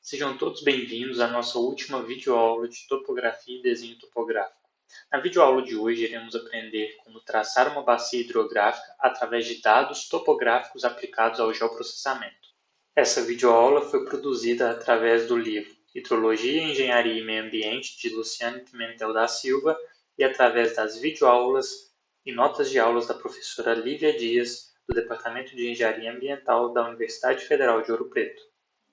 Sejam todos bem-vindos à nossa última videoaula de topografia e desenho topográfico. Na videoaula de hoje, iremos aprender como traçar uma bacia hidrográfica através de dados topográficos aplicados ao geoprocessamento. Essa videoaula foi produzida através do livro Hidrologia, Engenharia e Meio Ambiente, de Luciane Pimentel da Silva, e através das videoaulas e notas de aulas da professora Lívia Dias, do Departamento de Engenharia Ambiental da Universidade Federal de Ouro Preto.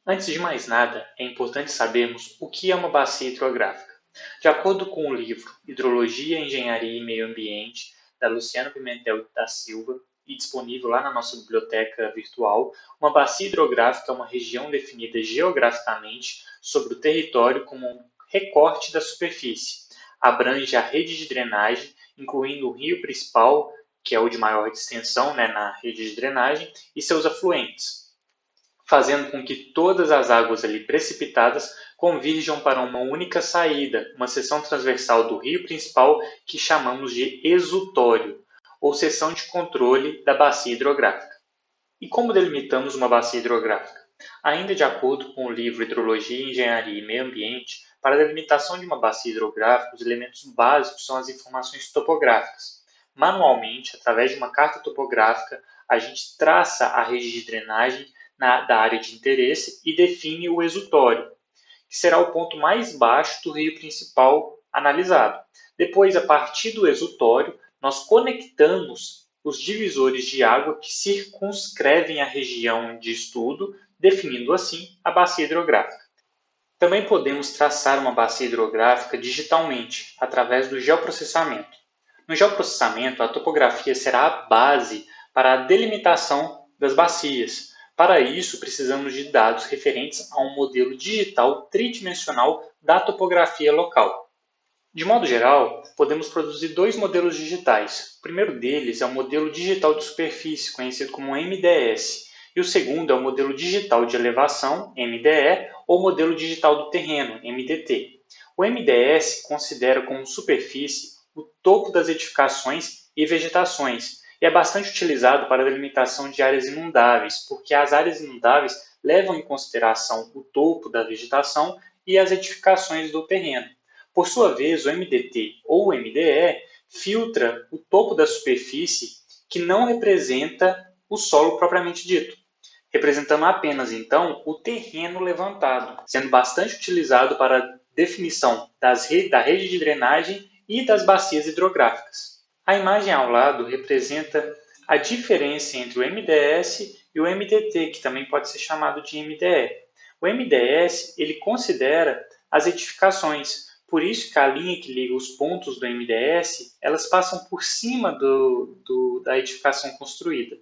Antes de mais nada, é importante sabermos o que é uma bacia hidrográfica. De acordo com o livro Hidrologia, Engenharia e Meio Ambiente, da Luciana Pimentel da Silva, e disponível lá na nossa biblioteca virtual, uma bacia hidrográfica é uma região definida geograficamente sobre o território como um recorte da superfície. Abrange a rede de drenagem, incluindo o rio principal, que é o de maior extensão na rede de drenagem, e seus afluentes, fazendo com que todas as águas ali precipitadas convirjam para uma única saída, uma seção transversal do rio principal que chamamos de exutório, ou seção de controle da bacia hidrográfica. E como delimitamos uma bacia hidrográfica? Ainda de acordo com o livro Hidrologia, Engenharia e Meio Ambiente, para a delimitação de uma bacia hidrográfica, os elementos básicos são as informações topográficas. Manualmente, através de uma carta topográfica, a gente traça a rede de drenagem da área de interesse e define o exutório, que será o ponto mais baixo do rio principal analisado. Depois, a partir do exutório, nós conectamos os divisores de água que circunscrevem a região de estudo, definindo assim a bacia hidrográfica. Também podemos traçar uma bacia hidrográfica digitalmente, através do geoprocessamento. No geoprocessamento, a topografia será a base para a delimitação das bacias. Para isso, precisamos de dados referentes a um modelo digital tridimensional da topografia local. De modo geral, podemos produzir dois modelos digitais. O primeiro deles é o modelo digital de superfície, conhecido como MDS, e o segundo é o modelo digital de elevação, MDE, ou modelo digital do terreno, MDT. O MDS considera como superfície o topo das edificações e vegetações, e é bastante utilizado para a delimitação de áreas inundáveis, porque as áreas inundáveis levam em consideração o topo da vegetação e as edificações do terreno. Por sua vez, o MDT ou o MDE filtra o topo da superfície que não representa o solo propriamente dito, representando apenas, então, o terreno levantado, sendo bastante utilizado para a definição da rede de drenagem e das bacias hidrográficas. A imagem ao lado representa a diferença entre o MDS e o MDT, que também pode ser chamado de MDE. O MDS ele considera as edificações, por isso que a linha que liga os pontos do MDS, elas passam por cima da edificação construída.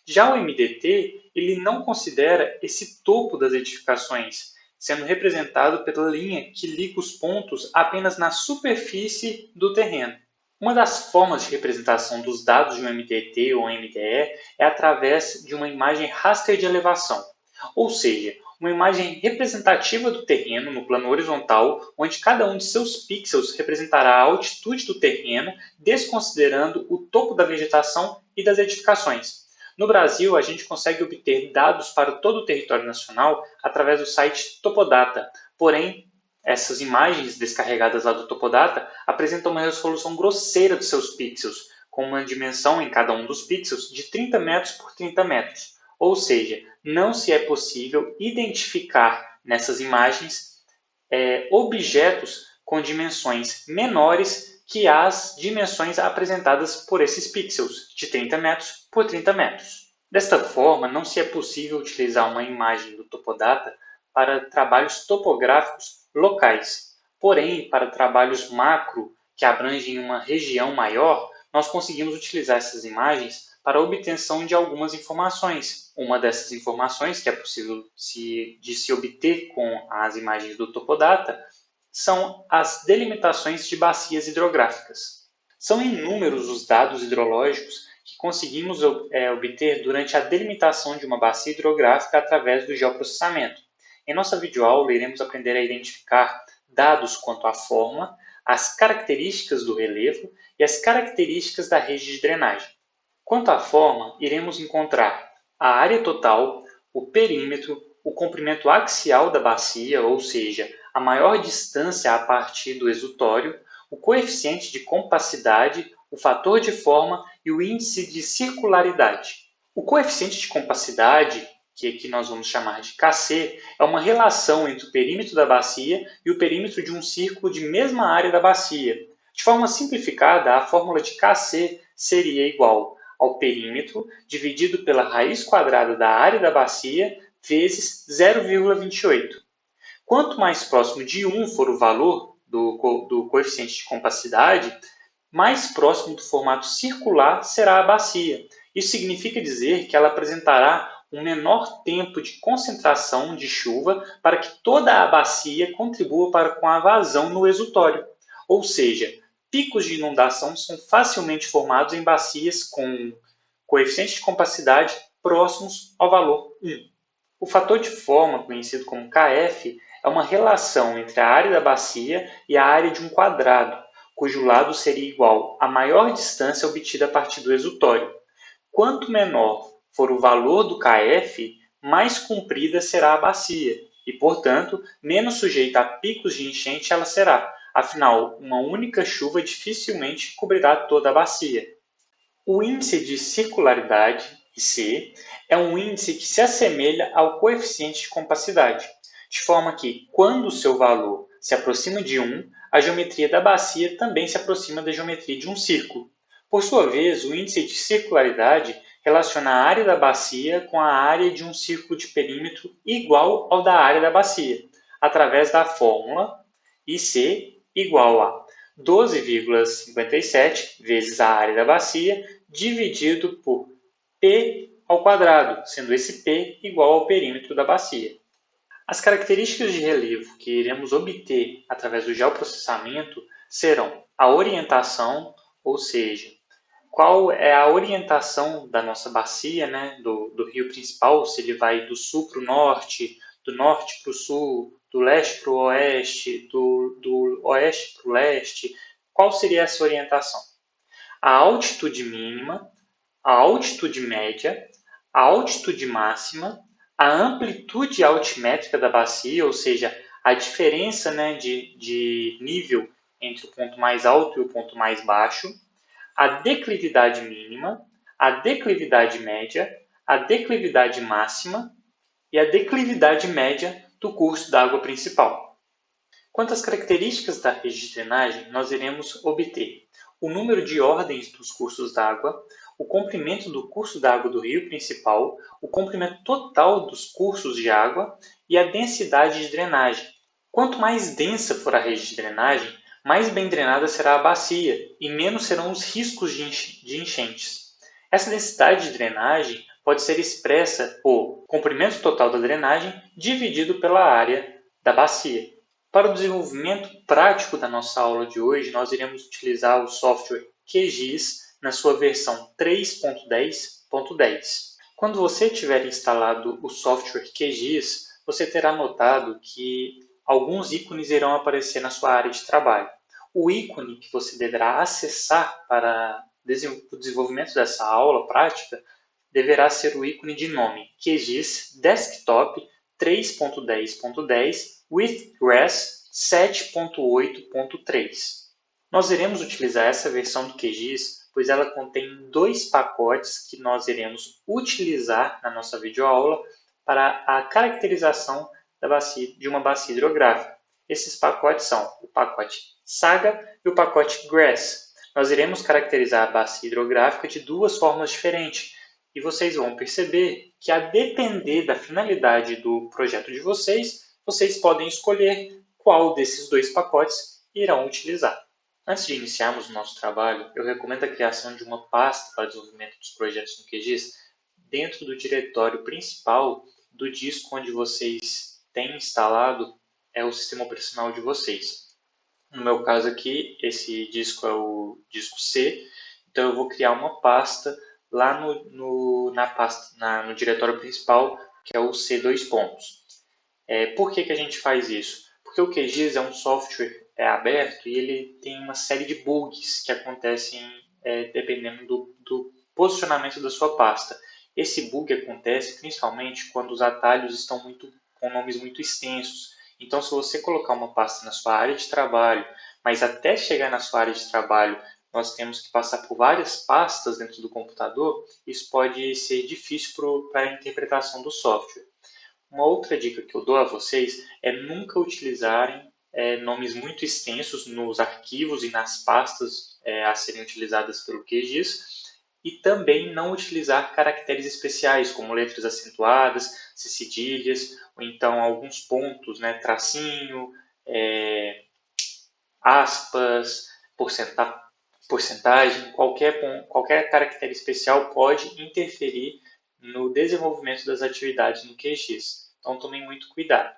Já o MDT, ele não considera esse topo das edificações, sendo representado pela linha que liga os pontos apenas na superfície do terreno. Uma das formas de representação dos dados de um MDT ou MDE é através de uma imagem raster de elevação, ou seja, uma imagem representativa do terreno no plano horizontal, onde cada um de seus pixels representará a altitude do terreno, desconsiderando o topo da vegetação e das edificações. No Brasil, a gente consegue obter dados para todo o território nacional através do site Topodata, porém, essas imagens descarregadas lá do Topodata apresentam uma resolução grosseira dos seus pixels, com uma dimensão em cada um dos pixels de 30 metros por 30 metros. Ou seja, não se é possível identificar nessas imagens objetos com dimensões menores que as dimensões apresentadas por esses pixels, de 30 metros por 30 metros. Desta forma, não se é possível utilizar uma imagem do Topodata para trabalhos topográficos locais. Porém, para trabalhos macro, que abrangem uma região maior, nós conseguimos utilizar essas imagens para a obtenção de algumas informações. Uma dessas informações que é possível de se obter com as imagens do Topodata são as delimitações de bacias hidrográficas. São inúmeros os dados hidrológicos que conseguimos obter durante a delimitação de uma bacia hidrográfica através do geoprocessamento. Em nossa videoaula, iremos aprender a identificar dados quanto à forma, as características do relevo e as características da rede de drenagem. Quanto à forma, iremos encontrar a área total, o perímetro, o comprimento axial da bacia, ou seja, a maior distância a partir do exutório, o coeficiente de compacidade, o fator de forma e o índice de circularidade. O coeficiente de compacidade, que aqui nós vamos chamar de Kc, é uma relação entre o perímetro da bacia e o perímetro de um círculo de mesma área da bacia. De forma simplificada, a fórmula de Kc seria igual ao perímetro dividido pela raiz quadrada da área da bacia vezes 0,28. Quanto mais próximo de 1 for o valor do coeficiente de compacidade, mais próximo do formato circular será a bacia. Isso significa dizer que ela apresentará um menor tempo de concentração de chuva para que toda a bacia contribua com a vazão no exutório. Ou seja, picos de inundação são facilmente formados em bacias com coeficiente de compacidade próximos ao valor 1. O fator de forma, conhecido como Kf, é uma relação entre a área da bacia e a área de um quadrado, cujo lado seria igual à maior distância obtida a partir do exutório. Quanto menor for o valor do Kf, mais comprida será a bacia e, portanto, menos sujeita a picos de enchente ela será. Afinal, uma única chuva dificilmente cobrirá toda a bacia. O índice de circularidade, IC, é um índice que se assemelha ao coeficiente de compacidade, de forma que, quando o seu valor se aproxima de 1, a geometria da bacia também se aproxima da geometria de um círculo. Por sua vez, o índice de circularidade relaciona a área da bacia com a área de um círculo de perímetro igual ao da área da bacia, através da fórmula IC igual a 12,57 vezes a área da bacia dividido por P ao quadrado, sendo esse P igual ao perímetro da bacia. As características de relevo que iremos obter através do geoprocessamento serão a orientação, ou seja, qual é a orientação da nossa bacia, do rio principal, se ele vai do sul para o norte, do norte para o sul, do leste para o oeste, do oeste para o leste, qual seria essa orientação? A altitude mínima, a altitude média, a altitude máxima, a amplitude altimétrica da bacia, ou seja, a diferença de nível entre o ponto mais alto e o ponto mais baixo, a declividade mínima, a declividade média, a declividade máxima e a declividade média do curso da água principal. Quanto às características da rede de drenagem, nós iremos obter o número de ordens dos cursos d'água, o comprimento do curso d'água do rio principal, o comprimento total dos cursos de água e a densidade de drenagem. Quanto mais densa for a rede de drenagem, mais bem drenada será a bacia e menos serão os riscos de enchentes. Essa densidade de drenagem pode ser expressa por comprimento total da drenagem dividido pela área da bacia. Para o desenvolvimento prático da nossa aula de hoje, nós iremos utilizar o software QGIS na sua versão 3.10.10. Quando você tiver instalado o software QGIS, você terá notado que alguns ícones irão aparecer na sua área de trabalho. O ícone que você deverá acessar para o desenvolvimento dessa aula prática deverá ser o ícone de nome QGIS Desktop 3.10.10 with RES 7.8.3. Nós iremos utilizar essa versão do QGIS, pois ela contém dois pacotes que nós iremos utilizar na nossa videoaula para a caracterização de uma bacia hidrográfica. Esses pacotes são o pacote Saga e o pacote GRASS. Nós iremos caracterizar a bacia hidrográfica de duas formas diferentes, e vocês vão perceber que, a depender da finalidade do projeto de vocês, vocês podem escolher qual desses dois pacotes irão utilizar. Antes de iniciarmos o nosso trabalho, eu recomendo a criação de uma pasta para o desenvolvimento dos projetos no QGIS dentro do diretório principal do disco onde vocês têm instalado o sistema operacional de vocês. No meu caso aqui, esse disco é o disco C, então eu vou criar uma pasta lá no diretório principal, que é o C2 pontos. Por que a gente faz isso? Porque o QGIS é um software aberto e ele tem uma série de bugs que acontecem dependendo do posicionamento da sua pasta. Esse bug acontece principalmente quando os atalhos estão com nomes muito extensos. Então, se você colocar uma pasta na sua área de trabalho, mas até chegar na sua área de trabalho nós temos que passar por várias pastas dentro do computador, isso pode ser difícil para a interpretação do software. Uma outra dica que eu dou a vocês é nunca utilizarem nomes muito extensos nos arquivos e nas pastas a serem utilizadas pelo QGIS, e também não utilizar caracteres especiais, como letras acentuadas, cedilhas, ou então alguns pontos, né, tracinho, aspas, porcentagem, qualquer caractere especial pode interferir no desenvolvimento das atividades no QGIS. Então, tomem muito cuidado.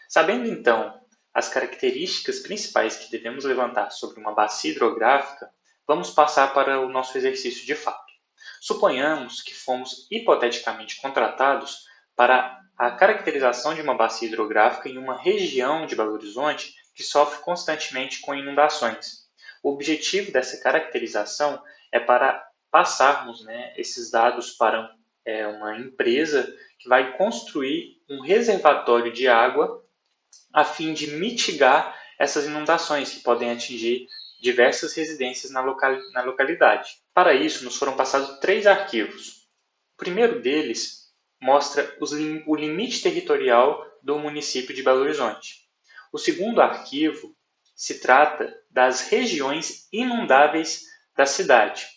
Sabendo, então, as características principais que devemos levantar sobre uma bacia hidrográfica, vamos passar para o nosso exercício de fato. Suponhamos que fomos hipoteticamente contratados para a caracterização de uma bacia hidrográfica em uma região de Belo Horizonte que sofre constantemente com inundações. O objetivo dessa caracterização é para passarmos esses dados para uma empresa que vai construir um reservatório de água a fim de mitigar essas inundações que podem atingir diversas residências na localidade. Para isso, nos foram passados 3 arquivos. O primeiro deles mostra o limite territorial do município de Belo Horizonte. O segundo arquivo se trata das regiões inundáveis da cidade.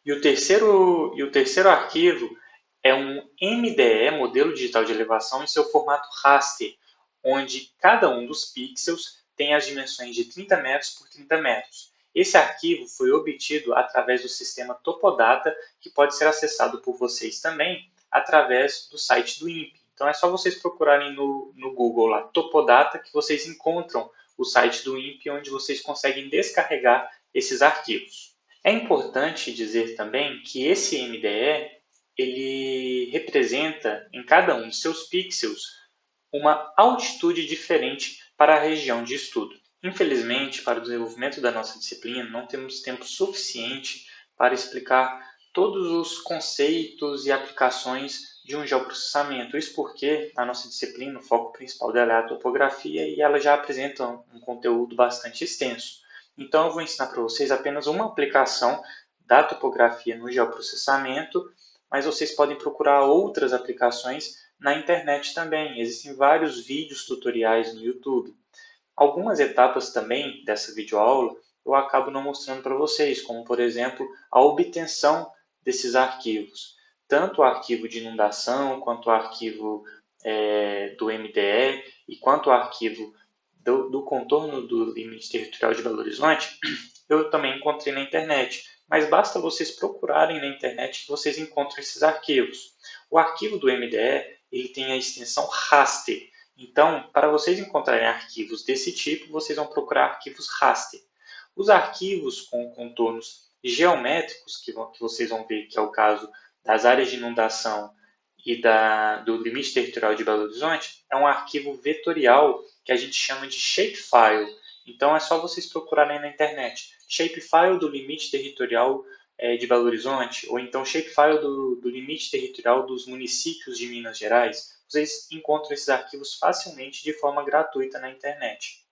E o terceiro arquivo é um MDE, Modelo Digital de Elevação, em seu formato raster, onde cada um dos pixels tem as dimensões de 30 metros por 30 metros. Esse arquivo foi obtido através do sistema Topodata, que pode ser acessado por vocês também através do site do INPE. Então é só vocês procurarem no Google lá, Topodata, que vocês encontram o site do INPE, onde vocês conseguem descarregar esses arquivos. É importante dizer também que esse MDE ele representa em cada um de seus pixels uma altitude diferente para a região de estudo. Infelizmente, para o desenvolvimento da nossa disciplina, não temos tempo suficiente para explicar todos os conceitos e aplicações de um geoprocessamento. Isso porque a nossa disciplina, o foco principal dela é a topografia e ela já apresenta um conteúdo bastante extenso. Então, eu vou ensinar para vocês apenas uma aplicação da topografia no geoprocessamento, mas vocês podem procurar outras aplicações na internet também. Existem vários vídeos tutoriais no YouTube. Algumas etapas também dessa videoaula eu acabo não mostrando para vocês, como por exemplo a obtenção desses arquivos. Tanto o arquivo de inundação, quanto o arquivo do MDE e quanto o arquivo do contorno do limite territorial de Belo Horizonte, eu também encontrei na internet. Mas basta vocês procurarem na internet que vocês encontram esses arquivos. O arquivo do MDE ele tem a extensão raster. Então, para vocês encontrarem arquivos desse tipo, vocês vão procurar arquivos raster. Os arquivos com contornos geométricos, que vocês vão ver que é o caso das áreas de inundação e do limite territorial de Belo Horizonte, é um arquivo vetorial que a gente chama de shapefile. Então, é só vocês procurarem na internet. Shapefile do limite territorial de Belo Horizonte, ou então shapefile do limite territorial dos municípios de Minas Gerais. Vocês encontram esses arquivos facilmente de forma gratuita na internet.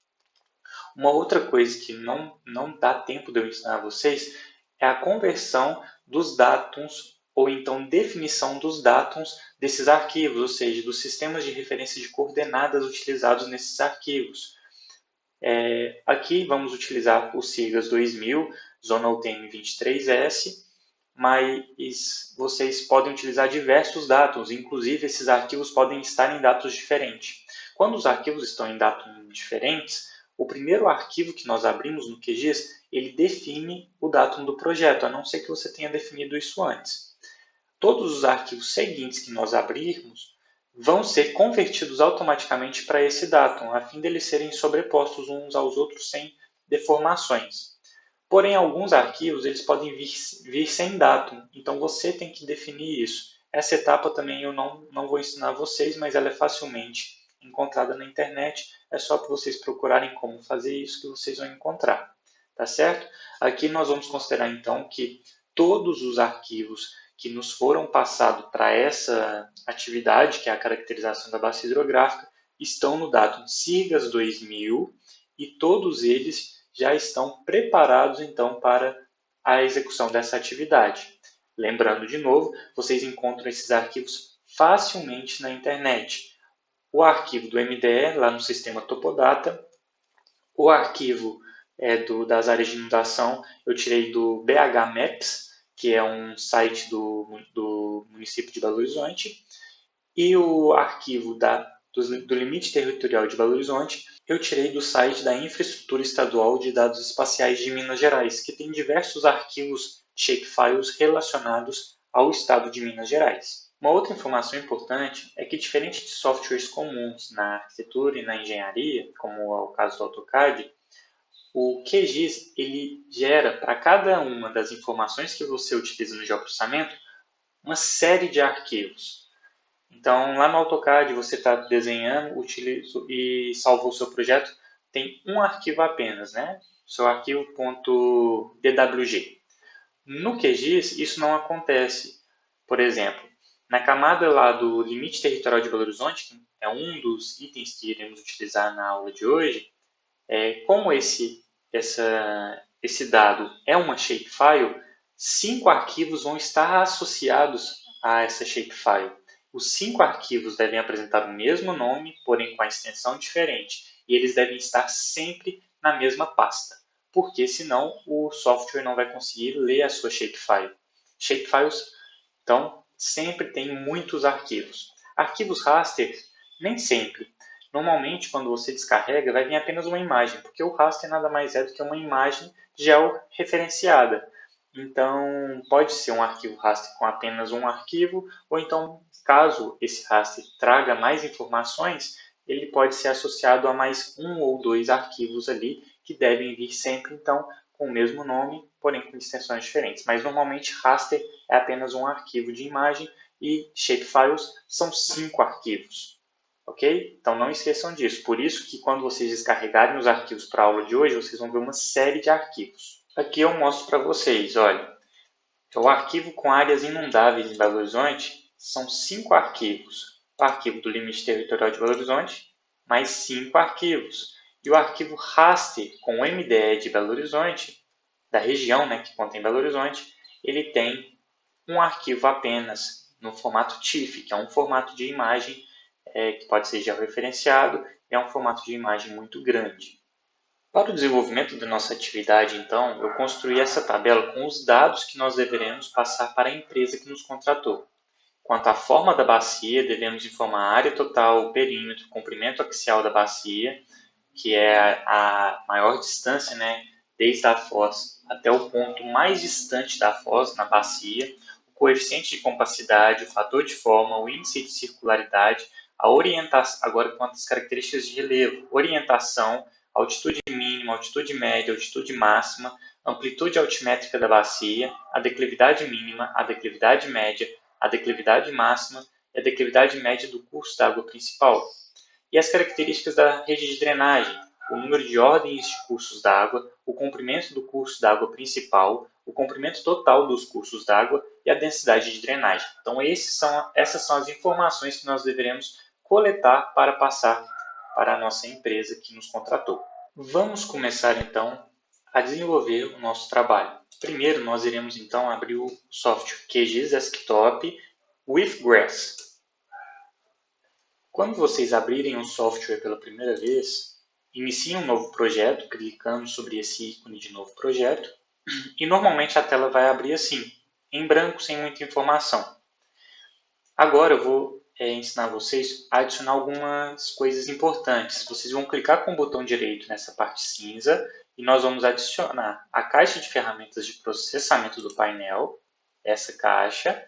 Uma outra coisa que não dá tempo de eu ensinar a vocês é a conversão dos datums ou então definição dos datums desses arquivos, ou seja, dos sistemas de referência de coordenadas utilizados nesses arquivos. Aqui vamos utilizar os siglas 2000, Zona UTM 23S, mas vocês podem utilizar diversos datums, inclusive esses arquivos podem estar em dados diferentes. Quando os arquivos estão em dados diferentes, o primeiro arquivo que nós abrimos no QGIS, ele define o datum do projeto, a não ser que você tenha definido isso antes. Todos os arquivos seguintes que nós abrirmos vão ser convertidos automaticamente para esse datum, a fim de eles serem sobrepostos uns aos outros sem deformações. Porém, alguns arquivos eles podem vir sem datum, então você tem que definir isso. Essa etapa também eu não vou ensinar a vocês, mas ela é facilmente encontrada na internet. É só para vocês procurarem como fazer isso que vocês vão encontrar. Tá certo? Aqui nós vamos considerar então que todos os arquivos que nos foram passados para essa atividade, que é a caracterização da bacia hidrográfica, estão no dado SIRGAS 2000 e todos eles já estão preparados então para a execução dessa atividade. Lembrando de novo, vocês encontram esses arquivos facilmente na internet. O arquivo do MDE lá no sistema Topodata, o arquivo das áreas de inundação eu tirei do BH Maps, que é um site do município de Belo Horizonte, e o arquivo do limite territorial de Belo Horizonte eu tirei do site da Infraestrutura Estadual de Dados Espaciais de Minas Gerais, que tem diversos arquivos shapefiles relacionados ao estado de Minas Gerais. Uma outra informação importante é que, diferente de softwares comuns na arquitetura e na engenharia, como é o caso do AutoCAD, o QGIS ele gera para cada uma das informações que você utiliza no geoprocessamento uma série de arquivos. Então, lá no AutoCAD, você está desenhando, utiliza e salvou o seu projeto, tem um arquivo apenas, né? Seu arquivo .dwg. No QGIS, isso não acontece. Por exemplo, na camada lá do limite territorial de Belo Horizonte, que é um dos itens que iremos utilizar na aula de hoje, como esse dado é uma shapefile, 5 arquivos vão estar associados a essa shapefile. Os 5 arquivos devem apresentar o mesmo nome, porém com a extensão diferente, e eles devem estar sempre na mesma pasta, porque senão o software não vai conseguir ler a sua shapefile. Shapefiles, então, sempre tem muitos arquivos. Arquivos raster, nem sempre. Normalmente, quando você descarrega, vai vir apenas uma imagem, porque o raster nada mais é do que uma imagem georreferenciada. Então, pode ser um arquivo raster com apenas um arquivo, ou então, caso esse raster traga mais informações, ele pode ser associado a mais um ou dois arquivos ali, que devem vir sempre, então, com o mesmo nome, porém com extensões diferentes. Mas, normalmente, raster é apenas um arquivo de imagem e shapefiles são 5 arquivos. Ok? Então, não esqueçam disso. Por isso que, quando vocês descarregarem os arquivos para a aula de hoje, vocês vão ver uma série de arquivos. Aqui eu mostro para vocês, olha, o arquivo com áreas inundáveis em Belo Horizonte são 5 arquivos. O arquivo do limite territorial de Belo Horizonte, mais 5 arquivos. E o arquivo raster com o MDE de Belo Horizonte, da região, né, que contém Belo Horizonte, ele tem um arquivo apenas no formato TIFF, que é um formato de imagem que pode ser georreferenciado, e é um formato de imagem muito grande. Para o desenvolvimento da nossa atividade, então, eu construí essa tabela com os dados que nós deveremos passar para a empresa que nos contratou. Quanto à forma da bacia, devemos informar a área total, o perímetro, o comprimento axial da bacia, que é a maior distância, né, desde a foz até o ponto mais distante da foz, na bacia, o coeficiente de compacidade, o fator de forma, o índice de circularidade, a orientação, agora quanto às características de relevo, orientação, altitude mínima, altitude média, altitude máxima, amplitude altimétrica da bacia, a declividade mínima, a declividade média, a declividade máxima e a declividade média do curso da água principal. E as características da rede de drenagem, o número de ordens de cursos d'água, o comprimento do curso d'água principal, o comprimento total dos cursos d'água e a densidade de drenagem. Então, essas são as informações que nós deveremos coletar para passar para a nossa empresa que nos contratou. Vamos começar, então, a desenvolver o nosso trabalho. Primeiro, nós iremos, então, abrir o software QGIS Desktop with Grass. Quando vocês abrirem o software pela primeira vez, iniciem um novo projeto, clicando sobre esse ícone de novo projeto, e normalmente a tela vai abrir assim, em branco, sem muita informação. Agora eu vou ensinar vocês a adicionar algumas coisas importantes. Vocês vão clicar com o botão direito nessa parte cinza e nós vamos adicionar a caixa de ferramentas de processamento do painel, essa caixa.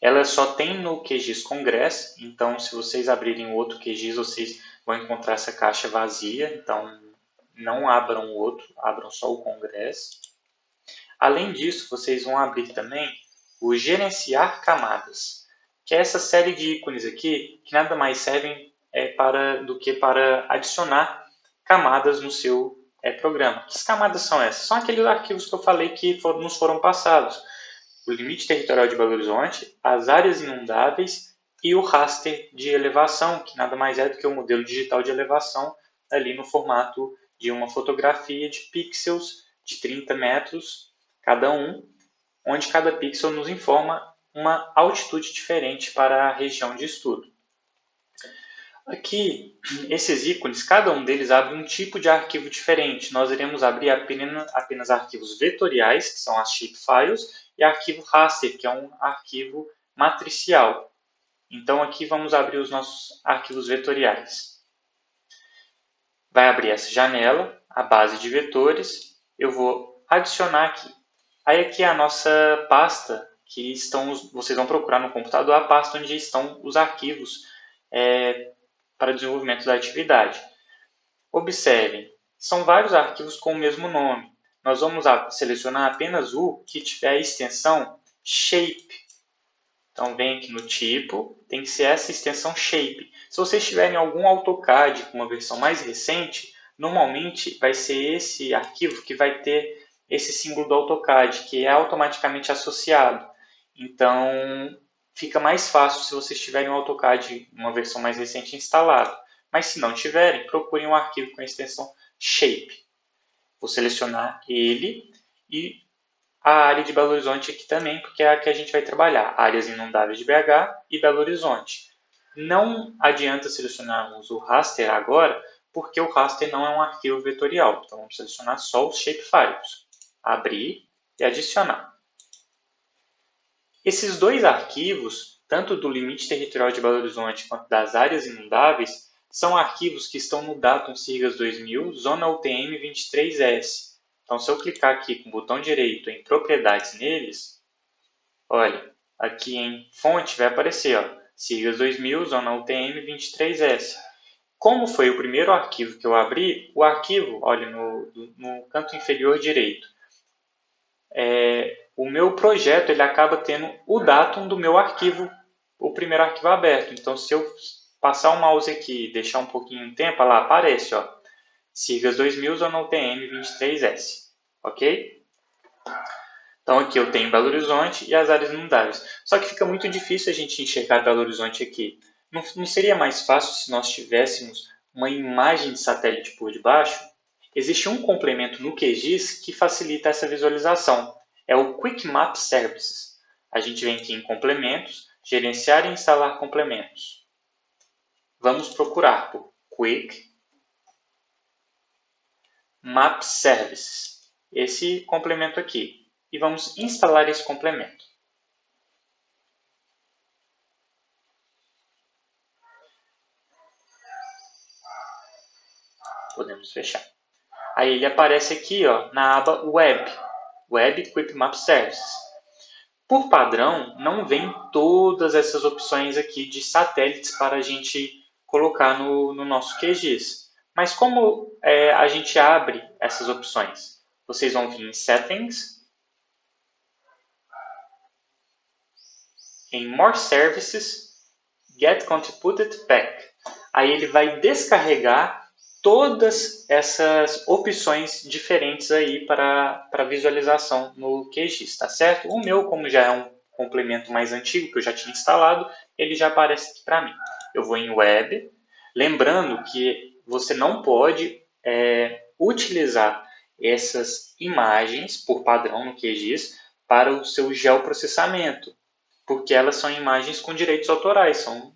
Ela só tem no QGIS Congress, então se vocês abrirem o outro QGIS, vocês vão encontrar essa caixa vazia, então não abram o outro, abram só o Congress. Além disso, vocês vão abrir também o Gerenciar Camadas, que é essa série de ícones aqui, que nada mais servem do que para adicionar camadas no seu programa. Que camadas são essas? São aqueles arquivos que eu falei que nos foram passados. o limite territorial de Belo Horizonte, as áreas inundáveis e o raster de elevação, que nada mais é do que o modelo digital de elevação ali no formato de uma fotografia de pixels de 30 metros cada um, onde cada pixel nos informa uma altitude diferente para a região de estudo. Aqui, esses ícones, cada um deles abre um tipo de arquivo diferente. Nós iremos abrir apenas arquivos vetoriais, que são as shapefiles, e arquivo raster, que é um arquivo matricial. Então, aqui vamos abrir os nossos arquivos vetoriais. Vai abrir essa janela, a base de vetores. Eu vou adicionar aqui. Aí aqui é a nossa pasta, que vocês vão procurar no computador, a pasta onde estão os arquivos para o desenvolvimento da atividade. Observem, são vários arquivos com o mesmo nome. Nós vamos selecionar apenas o que tiver a extensão shape. Então, vem aqui no tipo, tem que ser essa extensão shape. Se vocês tiverem algum AutoCAD com uma versão mais recente, normalmente vai ser esse arquivo que vai ter esse símbolo do AutoCAD, que é automaticamente associado. Então, fica mais fácil se vocês tiverem um AutoCAD, uma versão mais recente instalado. Mas se não tiverem, procurem um arquivo com a extensão shape. Vou selecionar ele e a área de Belo Horizonte aqui também, porque é a que a gente vai trabalhar, áreas inundáveis de BH e Belo Horizonte. Não adianta selecionarmos o raster agora, porque o raster não é um arquivo vetorial. Então, vamos selecionar só os shapefiles. Abrir e adicionar. Esses dois arquivos, tanto do limite territorial de Belo Horizonte quanto das áreas inundáveis, são arquivos que estão no Datum Sirgas 2000, Zona UTM 23S. Então, se eu clicar aqui com o botão direito em propriedades neles, olha, aqui em fonte vai aparecer, ó, Sirgas 2000, Zona UTM 23S. Como foi o primeiro arquivo que eu abri, o arquivo, olha, no canto inferior direito, o meu projeto ele acaba tendo o datum do meu arquivo, o primeiro arquivo aberto. Então, se eu passar o mouse aqui e deixar um pouquinho de tempo, lá aparece, ó, Sirgas 2000, Zona UTM 23S. Ok? Então, aqui eu tenho Belo Horizonte e as áreas inundáveis. Só que fica muito difícil a gente enxergar Belo Horizonte aqui. Não seria mais fácil se nós tivéssemos uma imagem de satélite por debaixo? Existe um complemento no QGIS que facilita essa visualização. É o Quick Map Services. A gente vem aqui em complementos, gerenciar e instalar complementos. Vamos procurar por Quick Map Services. Esse complemento aqui. E vamos instalar esse complemento. Podemos fechar. Aí ele aparece aqui, ó, na aba Web, Web Quick Map Services. Por padrão, não vem todas essas opções aqui de satélites para a gente colocar no nosso QGIS. Mas como a gente abre essas opções? Vocês vão vir em Settings, em More Services, Get Contributed Pack. Aí ele vai descarregar todas essas opções diferentes aí para visualização no QGIS, tá certo? O meu, como já é um complemento mais antigo, que eu já tinha instalado, ele já aparece aqui para mim. Eu vou em Web, lembrando que você não pode utilizar essas imagens por padrão no QGIS para o seu geoprocessamento, porque elas são imagens com direitos autorais, são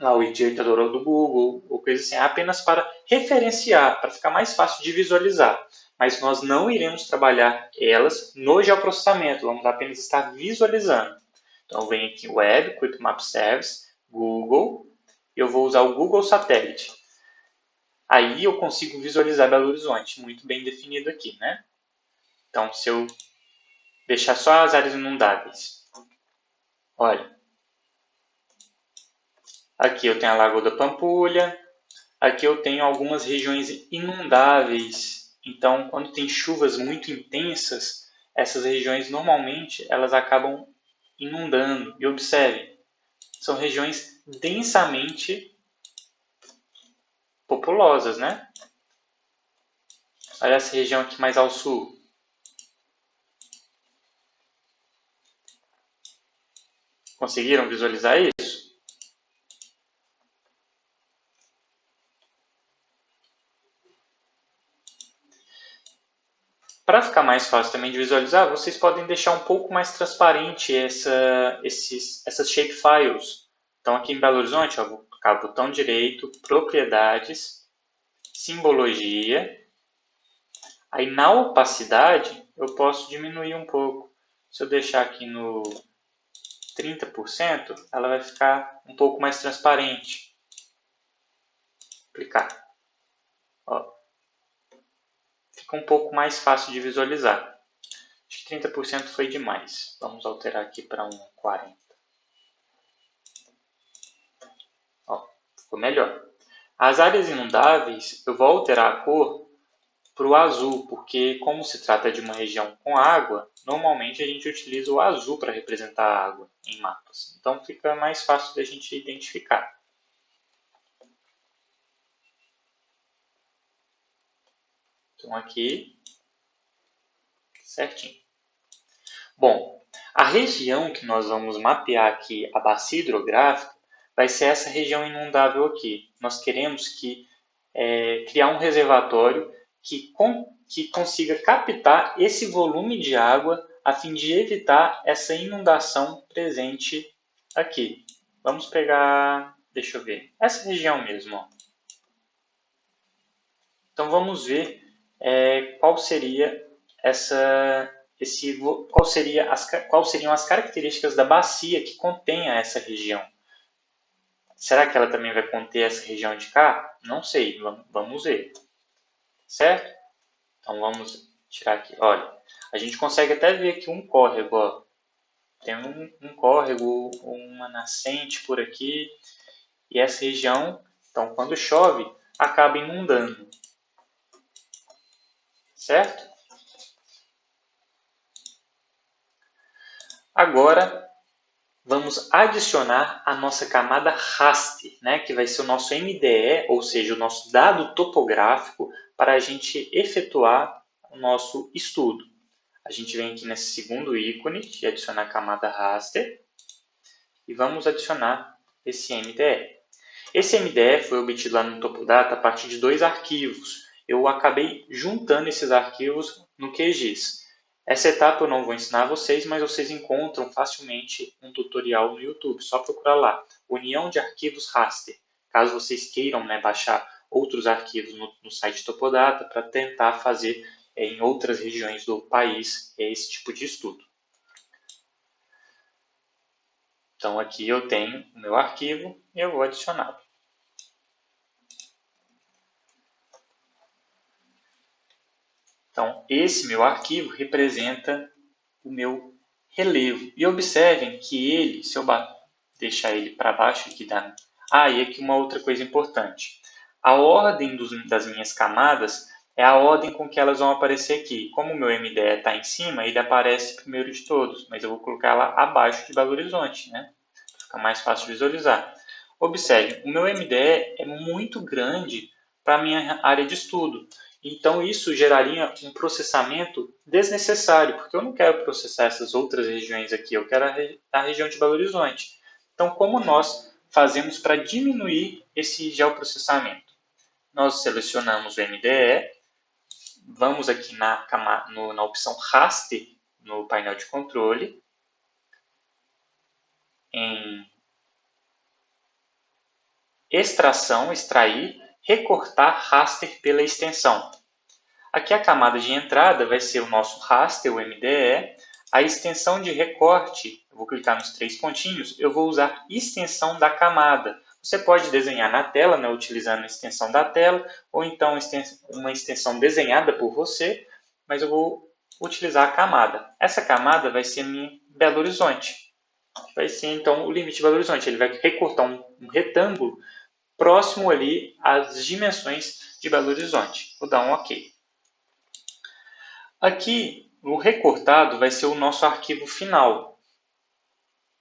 o digitador do Google, ou coisa assim, apenas para referenciar, para ficar mais fácil de visualizar. Mas nós não iremos trabalhar elas no geoprocessamento, vamos apenas estar visualizando. Então, eu venho aqui Web, Quick Map Service, Google, e eu vou usar o Google Satélite. Aí eu consigo visualizar Belo Horizonte, muito bem definido aqui, né? Então, se eu deixar só as áreas inundáveis, olha, aqui eu tenho a Lagoa da Pampulha, aqui eu tenho algumas regiões inundáveis. Então, quando tem chuvas muito intensas, essas regiões normalmente elas acabam inundando. E observe, são regiões densamente populosas, né? Olha essa região aqui mais ao sul. Conseguiram visualizar isso? Para ficar mais fácil também de visualizar, vocês podem deixar um pouco mais transparente essas shapefiles. Então, aqui em Belo Horizonte, ó, vou clicar botão direito, propriedades, simbologia. Aí, na opacidade, eu posso diminuir um pouco. Se eu deixar aqui no 30%, ela vai ficar um pouco mais transparente. Clicar. Ó, fica um pouco mais fácil de visualizar. Acho que 30% foi demais. Vamos alterar aqui para 40. Ó, ficou melhor. As áreas inundáveis, eu vou alterar a cor para o azul, porque como se trata de uma região com água, normalmente a gente utiliza o azul para representar a água em mapas. Então fica mais fácil da gente identificar. Então aqui, certinho. Bom, a região que nós vamos mapear aqui, a bacia hidrográfica, vai ser essa região inundável aqui. Nós queremos criar um reservatório que consiga captar esse volume de água a fim de evitar essa inundação presente aqui. Vamos pegar, deixa eu ver, essa região mesmo. Ó. Então vamos ver qual seria quais seriam as características da bacia que contenha essa região. Será que ela também vai conter essa região de cá? Não sei, vamos ver. Certo? Então vamos tirar aqui. Olha, a gente consegue até ver aqui um córrego. Ó. Tem um córrego, uma nascente por aqui. E essa região, então quando chove, acaba inundando. Certo? Agora, vamos adicionar a nossa camada raster, né, que vai ser o nosso MDE, ou seja, o nosso dado topográfico para a gente efetuar o nosso estudo. A gente vem aqui nesse segundo ícone de adicionar a camada raster e vamos adicionar esse MDE. Esse MDE foi obtido lá no Topodata a partir de 2 arquivos. Eu acabei juntando esses arquivos no QGIS. Essa etapa eu não vou ensinar vocês, mas vocês encontram facilmente um tutorial no YouTube. Só procurar lá, União de Arquivos Raster. Caso vocês queiram baixar outros arquivos no site Topodata para tentar fazer em outras regiões do país esse tipo de estudo. Então aqui eu tenho o meu arquivo e eu vou adicioná-lo. Então, esse meu arquivo representa o meu relevo. E observem que ele, se eu deixar ele para baixo aqui da... e aqui uma outra coisa importante. A ordem das minhas camadas é a ordem com que elas vão aparecer aqui. Como o meu MDE está em cima, ele aparece primeiro de todos, mas eu vou colocar lá abaixo de Belo Horizonte, né? Para ficar mais fácil de visualizar. Observem, o meu MDE é muito grande para a minha área de estudo. Então, isso geraria um processamento desnecessário, porque eu não quero processar essas outras regiões aqui, eu quero a região de Belo Horizonte. Então, como nós fazemos para diminuir esse geoprocessamento? Nós selecionamos o MDE, vamos aqui na opção Raster, no painel de controle, em Extração, extrair, recortar raster pela extensão. Aqui a camada de entrada vai ser o nosso raster, o MDE. A extensão de recorte, eu vou clicar nos 3 pontinhos, eu vou usar extensão da camada. Você pode desenhar na tela, né, utilizando a extensão da tela, ou então uma extensão desenhada por você, mas eu vou utilizar a camada. Essa camada vai ser minha Belo Horizonte. Vai ser então o limite de Belo Horizonte. Ele vai recortar um retângulo próximo ali às dimensões de Belo Horizonte. Vou dar um OK. Aqui, o recortado vai ser o nosso arquivo final.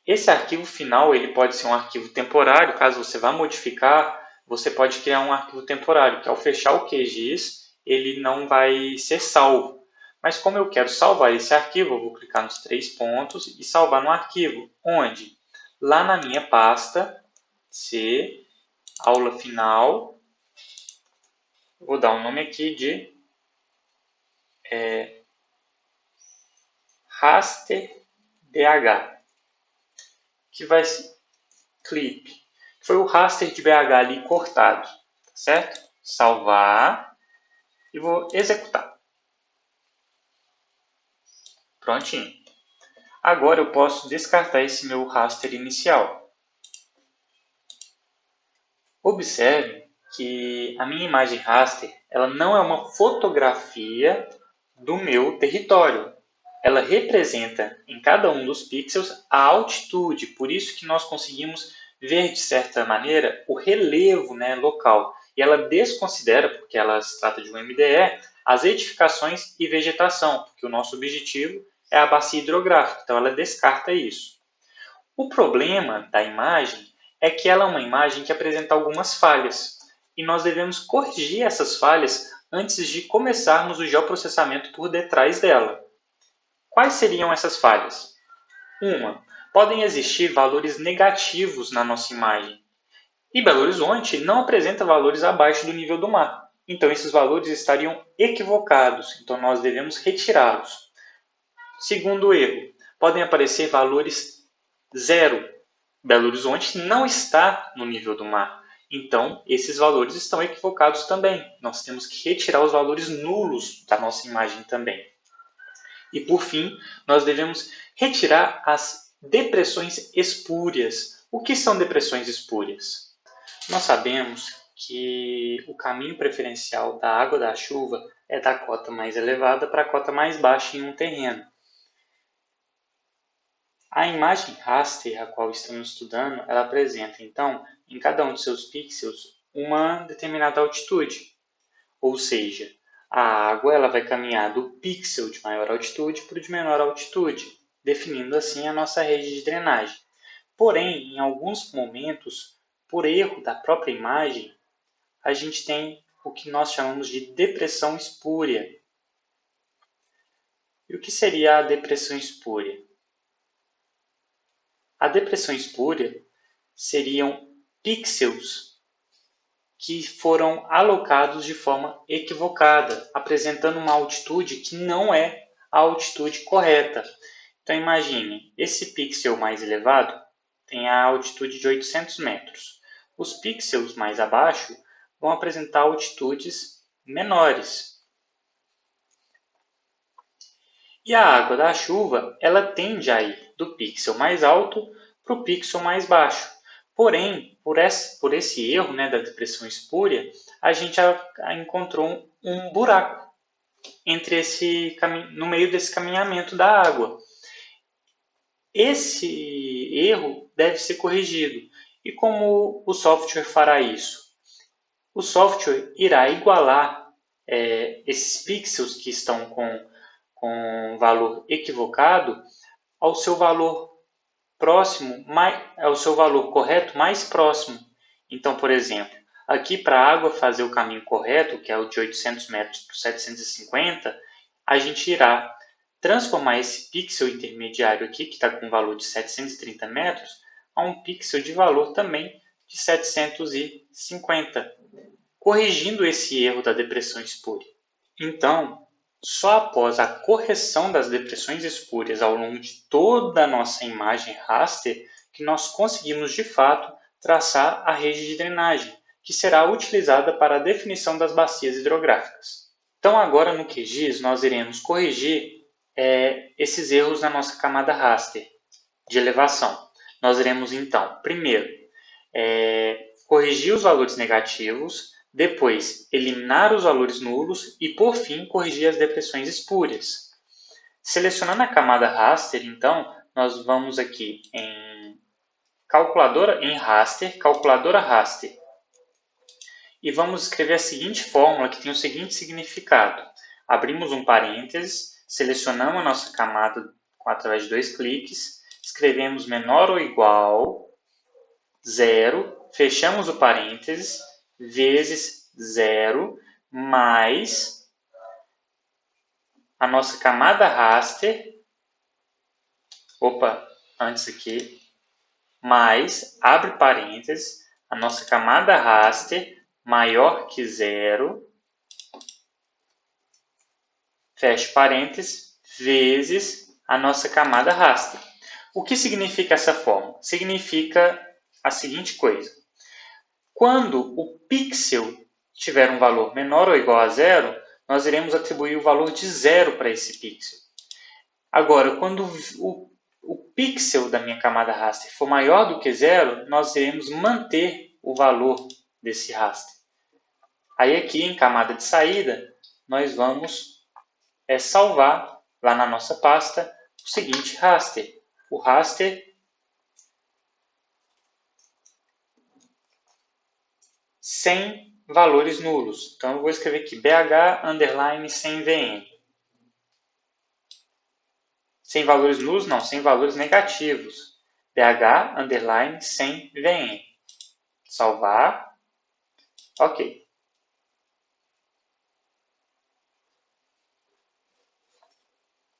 Esse arquivo final ele pode ser um arquivo temporário, caso você vá modificar, você pode criar um arquivo temporário, que ao fechar o QGIS, ele não vai ser salvo. Mas como eu quero salvar esse arquivo, eu vou clicar nos 3 pontos e salvar no arquivo. Onde? lá na minha pasta C, aula final. Vou dar um nome aqui de raster BH, que vai ser clip. Foi o raster de BH ali cortado, tá certo? Salvar e vou executar. Prontinho. Agora eu posso descartar esse meu raster inicial. Observe que a minha imagem raster ela não é uma fotografia do meu território. Ela representa em cada um dos pixels a altitude, por isso que nós conseguimos ver, de certa maneira, o relevo, né, local. E ela desconsidera, porque ela se trata de um MDE, as edificações e vegetação, porque o nosso objetivo é a bacia hidrográfica, então ela descarta isso. O problema da imagem é que ela é uma imagem que apresenta algumas falhas, e nós devemos corrigir essas falhas antes de começarmos o geoprocessamento por detrás dela. Quais seriam essas falhas? Uma, podem existir valores negativos na nossa imagem. E Belo Horizonte não apresenta valores abaixo do nível do mar. Então, esses valores estariam equivocados. Então, nós devemos retirá-los. Segundo erro, podem aparecer valores zero. Belo Horizonte não está no nível do mar. Então, esses valores estão equivocados também. Nós temos que retirar os valores nulos da nossa imagem também. E, por fim, nós devemos retirar as depressões espúrias. O que são depressões espúrias? Nós sabemos que o caminho preferencial da água da chuva é da cota mais elevada para a cota mais baixa em um terreno. A imagem raster a qual estamos estudando, ela apresenta, então, em cada um de seus pixels, uma determinada altitude. Ou seja, a água ela vai caminhar do pixel de maior altitude para o de menor altitude, definindo assim a nossa rede de drenagem. Porém, em alguns momentos, por erro da própria imagem, a gente tem o que nós chamamos de depressão espúria. E o que seria a depressão espúria? A depressão espúria seriam pixels que foram alocados de forma equivocada, apresentando uma altitude que não é a altitude correta. Então imagine, esse pixel mais elevado tem a altitude de 800 metros. Os pixels mais abaixo vão apresentar altitudes menores. E a água da chuva, ela tende a ir do pixel mais alto para o pixel mais baixo. Porém, por esse erro, né, da depressão espúria, a gente encontrou um buraco no meio desse caminhamento da água. Esse erro deve ser corrigido. E como o software fará isso? O software irá igualar esses pixels que estão com valor equivocado ao seu valor próximo, ao seu valor correto mais próximo. Então, por exemplo, aqui para a água fazer o caminho correto, que é o de 800 metros por 750, a gente irá transformar esse pixel intermediário aqui, que está com valor de 730 metros, a um pixel de valor também de 750, corrigindo esse erro da depressão espúria. Então, só após a correção das depressões espúrias ao longo de toda a nossa imagem raster que nós conseguimos, de fato, traçar a rede de drenagem, que será utilizada para a definição das bacias hidrográficas. Então, agora no QGIS, nós iremos corrigir esses erros na nossa camada raster de elevação. Nós iremos, então, primeiro, corrigir os valores negativos, depois eliminar os valores nulos e, por fim, corrigir as depressões espúrias. Selecionando a camada raster, então, nós vamos aqui em calculadora raster, e vamos escrever a seguinte fórmula que tem o seguinte significado. Abrimos um parênteses, selecionamos a nossa camada através de 2 cliques, escrevemos menor ou igual 0, fechamos o parênteses, vezes 0, mais a nossa camada raster. Antes aqui, mais, abre parênteses, a nossa camada raster maior que 0, fecha parênteses, vezes a nossa camada raster. O que significa essa fórmula? Significa a seguinte coisa. Quando o pixel tiver um valor menor ou igual a 0, nós iremos atribuir o valor de 0 para esse pixel. Agora, quando o pixel da minha camada raster for maior do que 0, nós iremos manter o valor desse raster. Aí aqui em camada de saída, nós vamos salvar lá na nossa pasta o seguinte raster. O raster sem valores nulos. Então, eu vou escrever aqui bh underline sem vn. Sem valores nulos, não, sem valores negativos. bh underline sem vn. Salvar. Ok.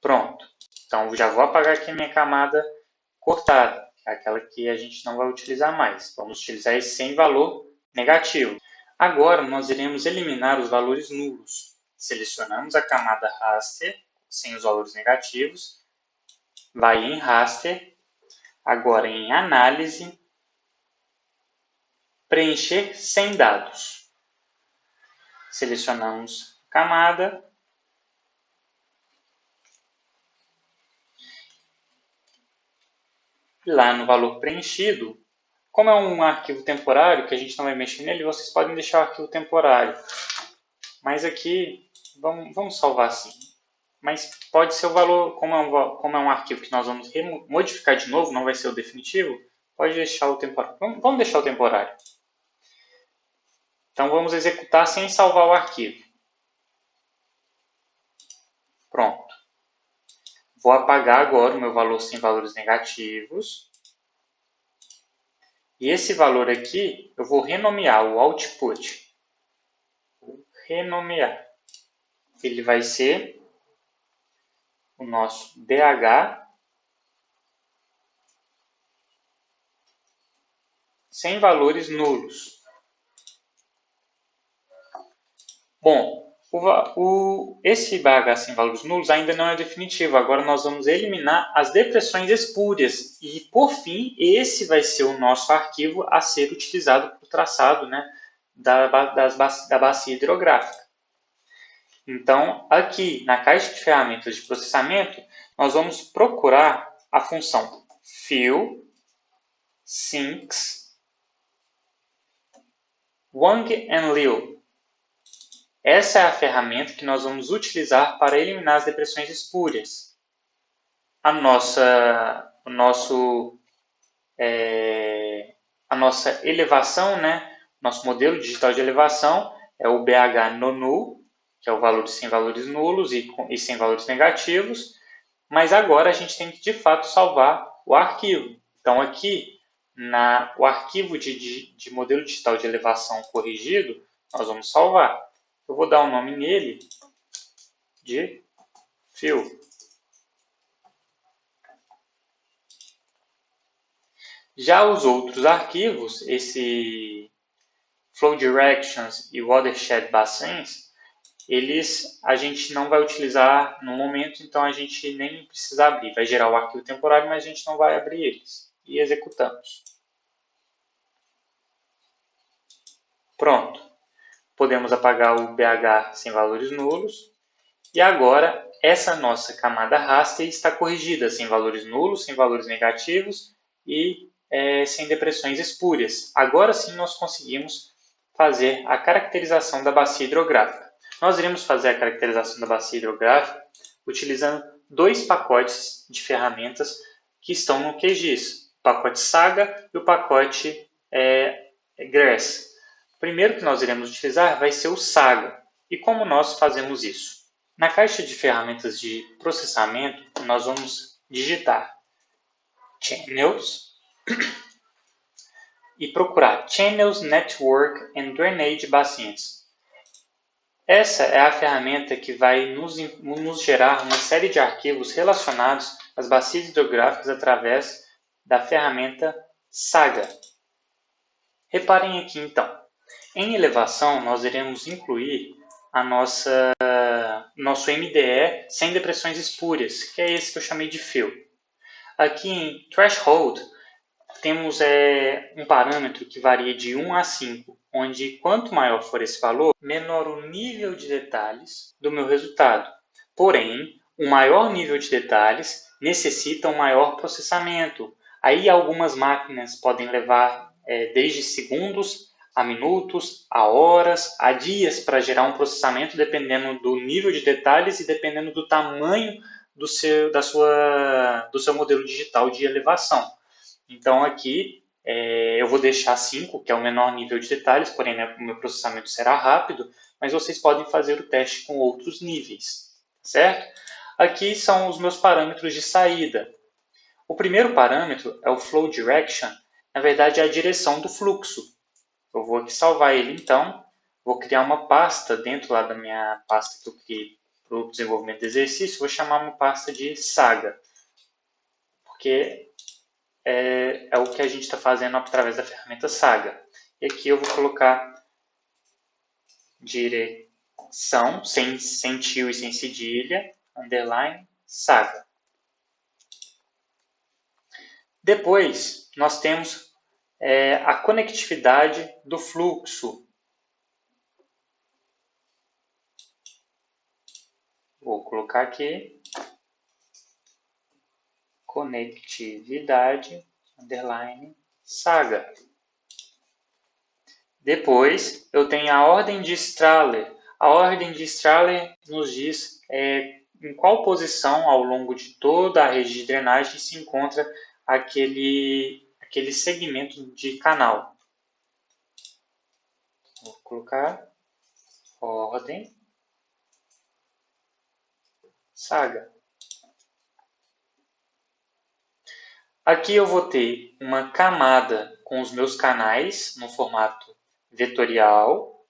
Pronto. Então, já vou apagar aqui a minha camada cortada, aquela que a gente não vai utilizar mais. Vamos utilizar esse sem valor negativo. Agora, nós iremos eliminar os valores nulos. Selecionamos a camada raster, sem os valores negativos, vai em raster, agora em análise, preencher sem dados. Selecionamos a camada, e lá no valor preenchido, como é um arquivo temporário, que a gente não vai mexer nele, vocês podem deixar o arquivo temporário. Mas aqui, vamos salvar assim. Mas pode ser o valor, como é um arquivo que nós vamos modificar de novo, não vai ser o definitivo, pode deixar o temporário. Vamos deixar o temporário. Então vamos executar sem salvar o arquivo. Pronto. Vou apagar agora o meu valor sem valores negativos. E esse valor aqui, eu vou renomear o output. Vou renomear. Ele vai ser o nosso DH sem valores nulos. Bom, esse BH sem valores nulos ainda não é definitivo. Agora nós vamos eliminar as depressões espúrias. E, por fim, esse vai ser o nosso arquivo a ser utilizado para o traçado, né, da bacia hidrográfica. Então, aqui na caixa de ferramentas de processamento, nós vamos procurar a função fill sinks Wang and Liu. Essa é a ferramenta que nós vamos utilizar para eliminar as depressões espúrias. A nossa elevação, né? Nosso modelo digital de elevação é o BH no null, que é o valor sem valores nulos e sem valores negativos. Mas agora a gente tem que, de fato, salvar o arquivo. Então, aqui, o arquivo de modelo digital de elevação corrigido, nós vamos salvar. Eu vou dar um nome nele de fill. Já os outros arquivos, esse flow directions e watershed basins, a gente não vai utilizar no momento, então a gente nem precisa abrir. Vai gerar o arquivo temporário, mas a gente não vai abrir eles. E executamos. Pronto. Podemos apagar o BH sem valores nulos. E agora, essa nossa camada raster está corrigida, sem valores nulos, sem valores negativos e sem depressões espúrias. Agora sim nós conseguimos fazer a caracterização da bacia hidrográfica. Nós iremos fazer a caracterização da bacia hidrográfica utilizando dois pacotes de ferramentas que estão no QGIS. O pacote Saga e o pacote Grass. O primeiro que nós iremos utilizar vai ser o Saga. E como nós fazemos isso? Na caixa de ferramentas de processamento, nós vamos digitar Channels e procurar Channels, Network and Drainage Basins. Essa é a ferramenta que vai nos gerar uma série de arquivos relacionados às bacias hidrográficas através da ferramenta Saga. Reparem aqui então, em elevação nós iremos incluir nosso MDE sem depressões espúrias, que é esse que eu chamei de fill. Aqui em threshold temos um parâmetro que varia de 1 a 5, onde quanto maior for esse valor, menor o nível de detalhes do meu resultado. Porém, um maior nível de detalhes necessita um maior processamento. Aí algumas máquinas podem levar desde segundos a minutos, a horas, a dias para gerar um processamento, dependendo do nível de detalhes e dependendo do tamanho do seu modelo digital de elevação. Então aqui eu vou deixar 5, que é o menor nível de detalhes, porém o meu processamento será rápido, mas vocês podem fazer o teste com outros níveis, certo? Aqui são os meus parâmetros de saída. O primeiro parâmetro é o Flow Direction, na verdade é a direção do fluxo. Eu vou aqui salvar ele então, vou criar uma pasta dentro lá da minha pasta que eu criei para o desenvolvimento do exercício, vou chamar uma pasta de Saga, porque é o que a gente está fazendo através da ferramenta Saga. E aqui eu vou colocar direção, sem tio e sem cedilha, underline, Saga. Depois, nós temos a conectividade do fluxo. Vou colocar aqui, conectividade, underline, Saga. Depois, eu tenho a ordem de Strahler. A ordem de Strahler nos diz em qual posição ao longo de toda a rede de drenagem se encontra aquele segmento de canal. Vou colocar ordem Saga. Aqui eu vou ter uma camada com os meus canais no formato vetorial.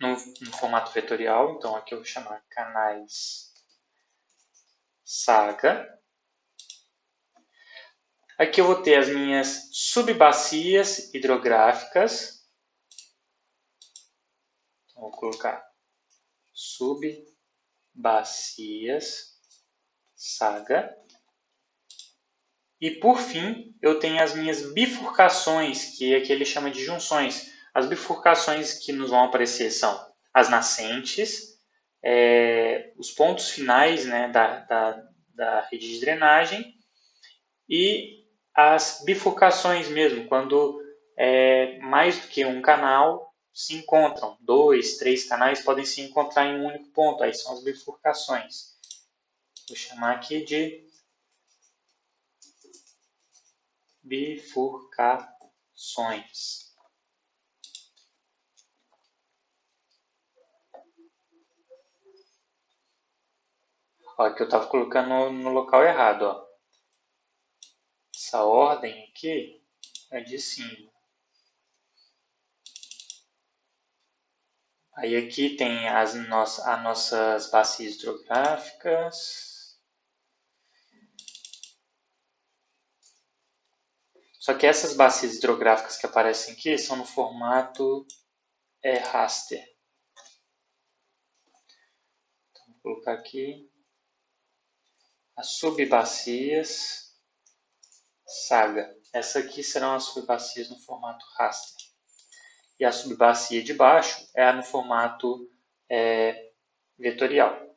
No formato vetorial, então aqui eu vou chamar canais Saga. Aqui eu vou ter as minhas subbacias hidrográficas. Então, vou colocar subbacias Saga. E por fim, eu tenho as minhas bifurcações, que aqui ele chama de junções. As bifurcações que nos vão aparecer são as nascentes, os pontos finais, né, da rede de drenagem e as bifurcações mesmo, quando mais do que um canal se encontram. 2, 3 canais podem se encontrar em um único ponto, aí são as bifurcações. Vou chamar aqui de bifurcações. Ó, aqui eu estava colocando no local errado. Ó. Essa ordem aqui é de cima. Aí aqui tem as nossas bacias hidrográficas. Só que essas bacias hidrográficas que aparecem aqui são no formato raster. Então, vou colocar aqui as subbacias Saga. Essas aqui serão as subbacias no formato raster. E a subbacia de baixo é no formato vetorial.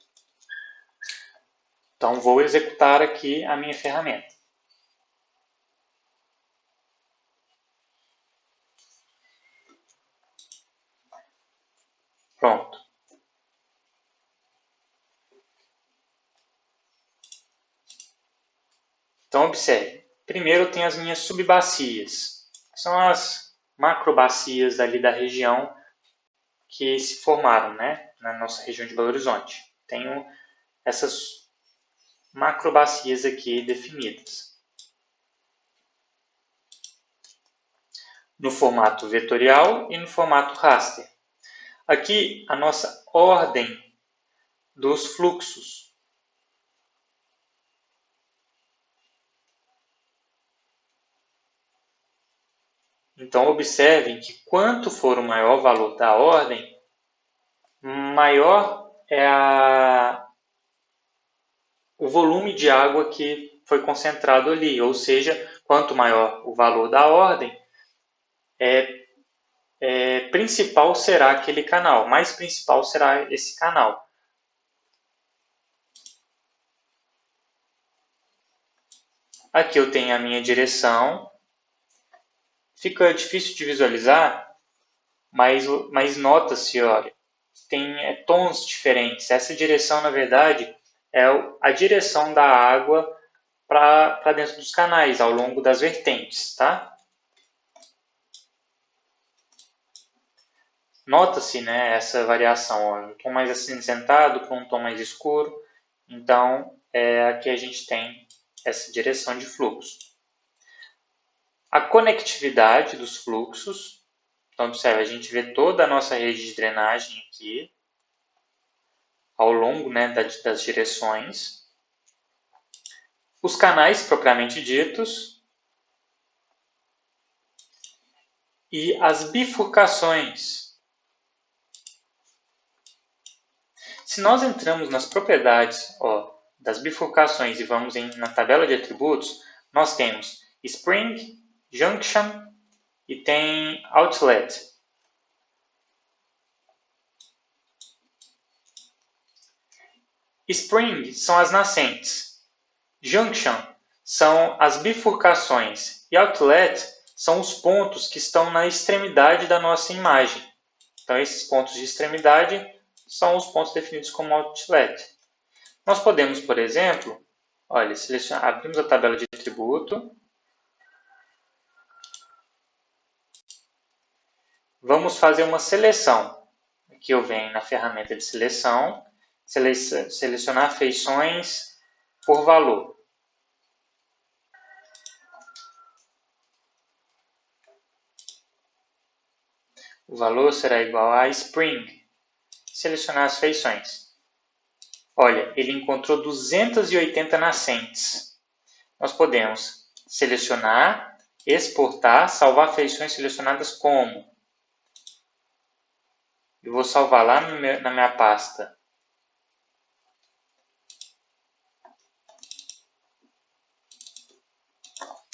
Então, vou executar aqui a minha ferramenta. Pronto. Então, observe. Primeiro, eu tenho as minhas subbacias. São as macrobacias ali da região que se formaram, né, na nossa região de Belo Horizonte. Tenho essas macrobacias aqui definidas. No formato vetorial e no formato raster. Aqui, a nossa ordem dos fluxos. Então, observem que quanto for o maior valor da ordem, maior é o volume de água que foi concentrado ali. Ou seja, quanto maior o valor da ordem, principal será aquele canal, mais principal será esse canal. Aqui eu tenho a minha direção. Fica difícil de visualizar, mas nota-se, olha, tem tons diferentes. Essa direção, na verdade, é a direção da água para dentro dos canais, ao longo das vertentes, tá? Nota-se, né, essa variação, ó, um tom mais acinzentado para um tom mais escuro. Então, aqui a gente tem essa direção de fluxo. A conectividade dos fluxos. Então, observe, a gente vê toda a nossa rede de drenagem aqui, ao longo, né, das direções. Os canais propriamente ditos. E as bifurcações. Se nós entramos nas propriedades das bifurcações e vamos na tabela de atributos, nós temos spring, junction e tem outlet. Spring são as nascentes, junction são as bifurcações e outlet são os pontos que estão na extremidade da nossa imagem. Então, esses pontos de extremidade são os pontos definidos como outlet. Nós podemos, por exemplo, olha, abrimos a tabela de atributo. Vamos fazer uma seleção. Aqui eu venho na ferramenta de seleção, selecionar feições por valor. O valor será igual a spring. Selecionar as feições. Olha, ele encontrou 280 nascentes. Nós podemos selecionar, exportar, salvar feições selecionadas como. Eu vou salvar lá na minha pasta.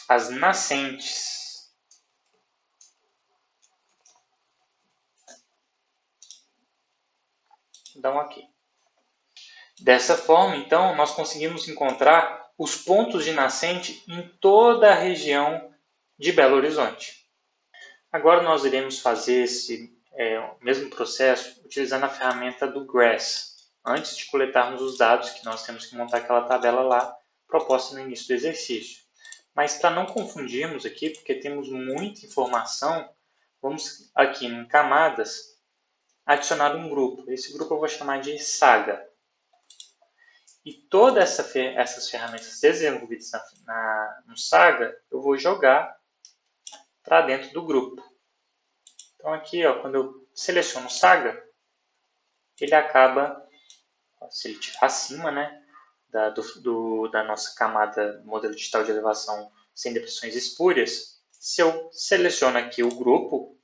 As nascentes. Dá um aqui. Dessa forma, então, nós conseguimos encontrar os pontos de nascente em toda a região de Belo Horizonte. Agora nós iremos fazer esse mesmo processo utilizando a ferramenta do GRASS, antes de coletarmos os dados, que nós temos que montar aquela tabela lá proposta no início do exercício. Mas para não confundirmos aqui, porque temos muita informação, vamos aqui em camadas adicionar um grupo. Esse grupo eu vou chamar de saga. E todas essas ferramentas desenvolvidas no Saga, eu vou jogar para dentro do grupo. Então aqui, quando eu seleciono o Saga, ele acaba, se ele estiver acima, né, da nossa camada modelo digital de elevação sem depressões espúrias, se eu seleciono aqui o grupo,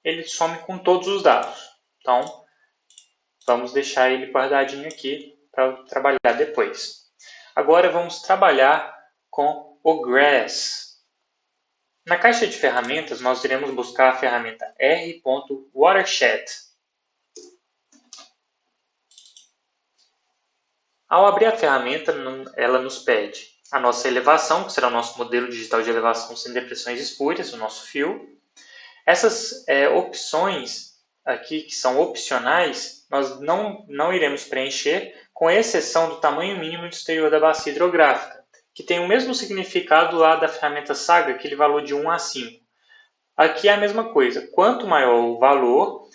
ele some com todos os dados. Então, vamos deixar ele guardadinho aqui para trabalhar depois. Agora vamos trabalhar com o GRASS. Na caixa de ferramentas, nós iremos buscar a ferramenta R.Watershed. Ao abrir a ferramenta, ela nos pede a nossa elevação, que será o nosso modelo digital de elevação sem depressões espúrias, o nosso fio. Essas opções aqui, que são opcionais, nós não iremos preencher, com exceção do tamanho mínimo de exterior da bacia hidrográfica, que tem o mesmo significado lá da ferramenta Saga, aquele valor de 1 a 5. Aqui é a mesma coisa. Quanto maior o valor,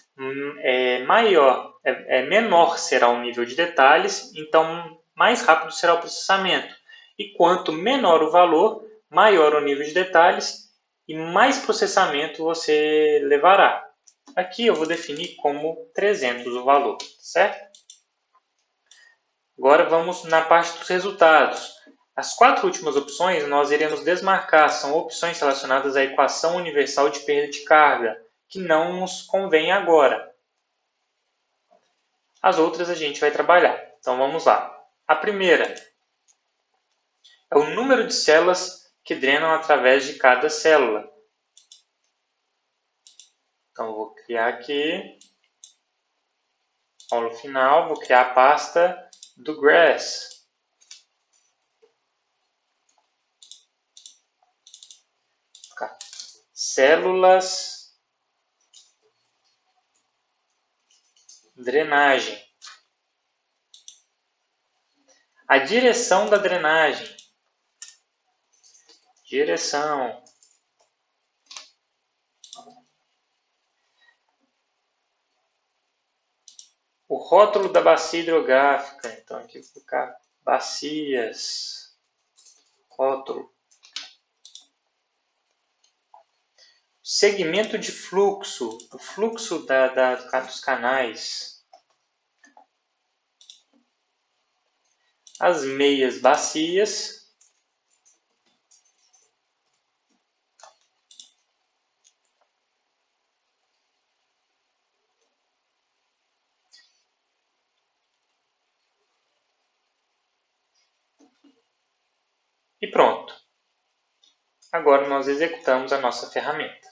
menor será o nível de detalhes, então mais rápido será o processamento. E quanto menor o valor, maior o nível de detalhes e mais processamento você levará. Aqui eu vou definir como 300 o valor, certo? Agora vamos na parte dos resultados. As 4 últimas opções nós iremos desmarcar, são opções relacionadas à equação universal de perda de carga, que não nos convém agora. As outras a gente vai trabalhar. Então vamos lá. A primeira é o número de células que drenam através de cada célula. Então vou criar aqui, no final, vou criar a pasta do GRASS. Células, drenagem. A direção da drenagem. Direção. O rótulo da bacia hidrográfica. Então aqui vou colocar bacias. Rótulo. Segmento de fluxo. O fluxo dos canais. As meias bacias. E pronto. Agora nós executamos a nossa ferramenta.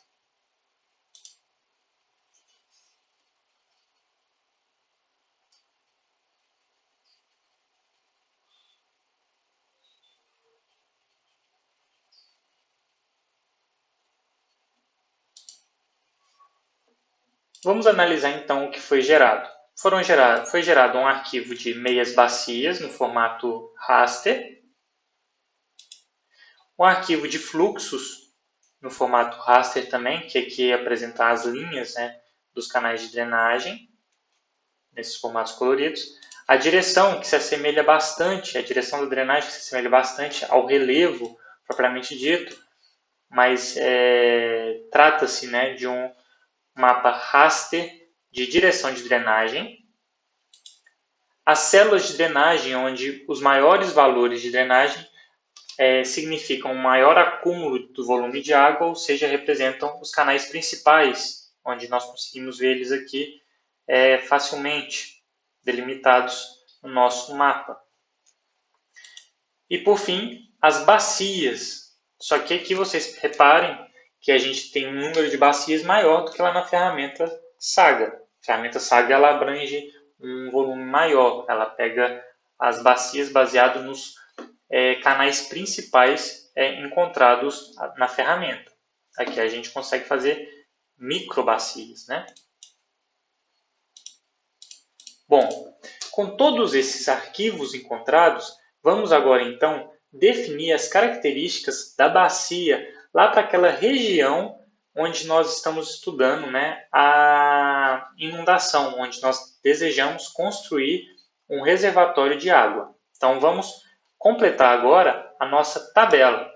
Vamos analisar então o que foi gerado. Foi gerado um arquivo de meias bacias no formato raster, um arquivo de fluxos no formato raster também, que aqui apresenta as linhas, né, dos canais de drenagem, nesses formatos coloridos. A direção, que se assemelha bastante, a direção da drenagem que se assemelha bastante ao relevo propriamente dito, mas trata-se, né, de um mapa raster de direção de drenagem. As células de drenagem, onde os maiores valores de drenagem significam um maior acúmulo do volume de água, ou seja, representam os canais principais, onde nós conseguimos ver eles aqui facilmente delimitados no nosso mapa. E por fim, as bacias. Só que aqui vocês reparem que a gente tem um número de bacias maior do que lá na ferramenta Saga. A ferramenta Saga ela abrange um volume maior, ela pega as bacias baseado nos canais principais encontrados na ferramenta. Aqui a gente consegue fazer microbacias, né? Bom, com todos esses arquivos encontrados, vamos agora então definir as características da bacia lá para aquela região onde nós estamos estudando, né, a inundação, onde nós desejamos construir um reservatório de água. Então vamos completar agora a nossa tabela.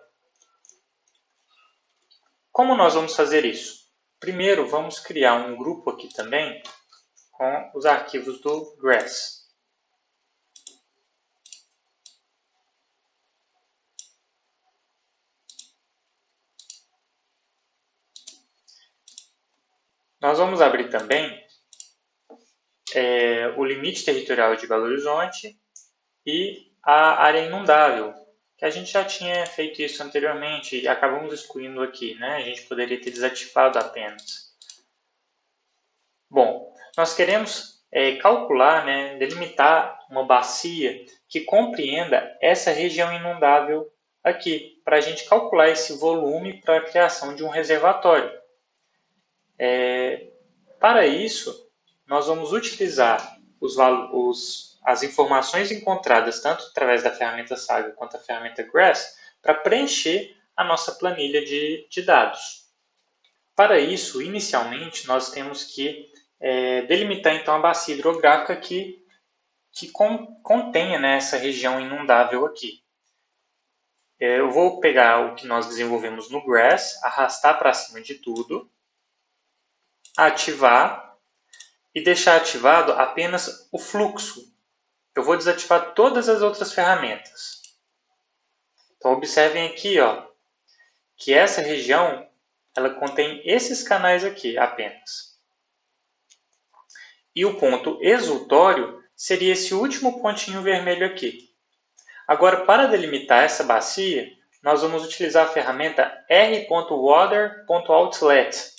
Como nós vamos fazer isso? Primeiro vamos criar um grupo aqui também com os arquivos do GRASS. Nós vamos abrir também o limite territorial de Belo Horizonte e a área inundável, que a gente já tinha feito isso anteriormente e acabamos excluindo aqui, né? A gente poderia ter desativado apenas. Bom, nós queremos calcular, né, delimitar uma bacia que compreenda essa região inundável aqui, para a gente calcular esse volume para a criação de um reservatório. Para isso, nós vamos utilizar as informações encontradas tanto através da ferramenta Saga quanto da ferramenta GRASS para preencher a nossa planilha de dados. Para isso, inicialmente, nós temos que delimitar então a bacia hidrográfica que contenha, né, essa região inundável aqui. Eu vou pegar o que nós desenvolvemos no GRASS, arrastar para cima de tudo, ativar e deixar ativado apenas o fluxo. Eu vou desativar todas as outras ferramentas. Então, observem aqui, ó, que essa região ela contém esses canais aqui apenas. E o ponto exultório seria esse último pontinho vermelho aqui. Agora, para delimitar essa bacia, nós vamos utilizar a ferramenta r.water.outlet.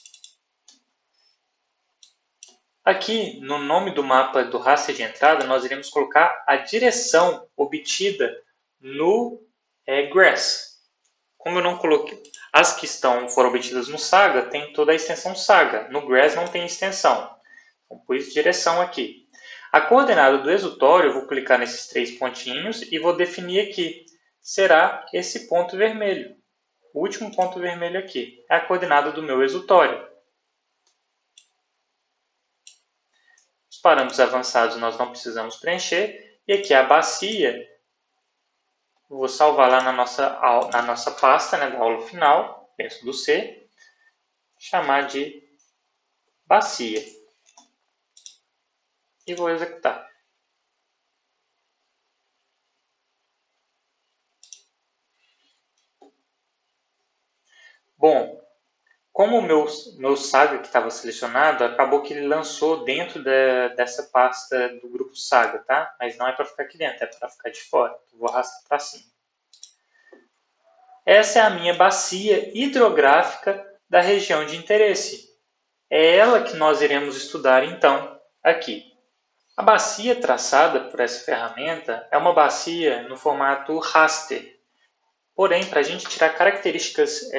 Aqui, no nome do mapa do raster de entrada, nós iremos colocar a direção obtida no Grass. Como eu não coloquei, as que foram obtidas no Saga tem toda a extensão Saga. No Grass não tem extensão. Então, pus direção aqui. A coordenada do exultório, eu vou clicar nesses 3 pontinhos e vou definir aqui. Será esse ponto vermelho. O último ponto vermelho aqui. É a coordenada do meu exultório. Os parâmetros avançados nós não precisamos preencher. E aqui a bacia. Vou salvar lá na nossa pasta, né, da aula final, dentro do C. Chamar de bacia. E vou executar. Bom, como o meu Saga que estava selecionado, acabou que ele lançou dentro dessa pasta do grupo Saga, tá? Mas não é para ficar aqui dentro, é para ficar de fora. Então, vou arrastar para cima. Essa é a minha bacia hidrográfica da região de interesse. É ela que nós iremos estudar, então, aqui. A bacia traçada por essa ferramenta é uma bacia no formato raster. Porém, para a gente tirar características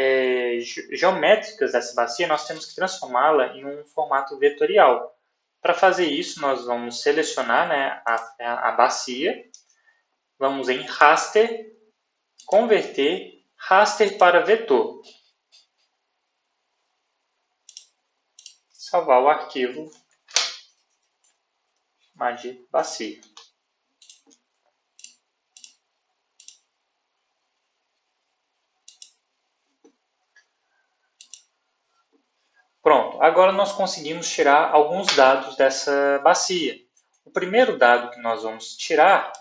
geométricas dessa bacia, nós temos que transformá-la em um formato vetorial. Para fazer isso, nós vamos selecionar, né, a bacia, vamos em raster, converter raster para vetor. Salvar o arquivo, chamar de bacia. Pronto, agora nós conseguimos tirar alguns dados dessa bacia. O primeiro dado que nós vamos tirar,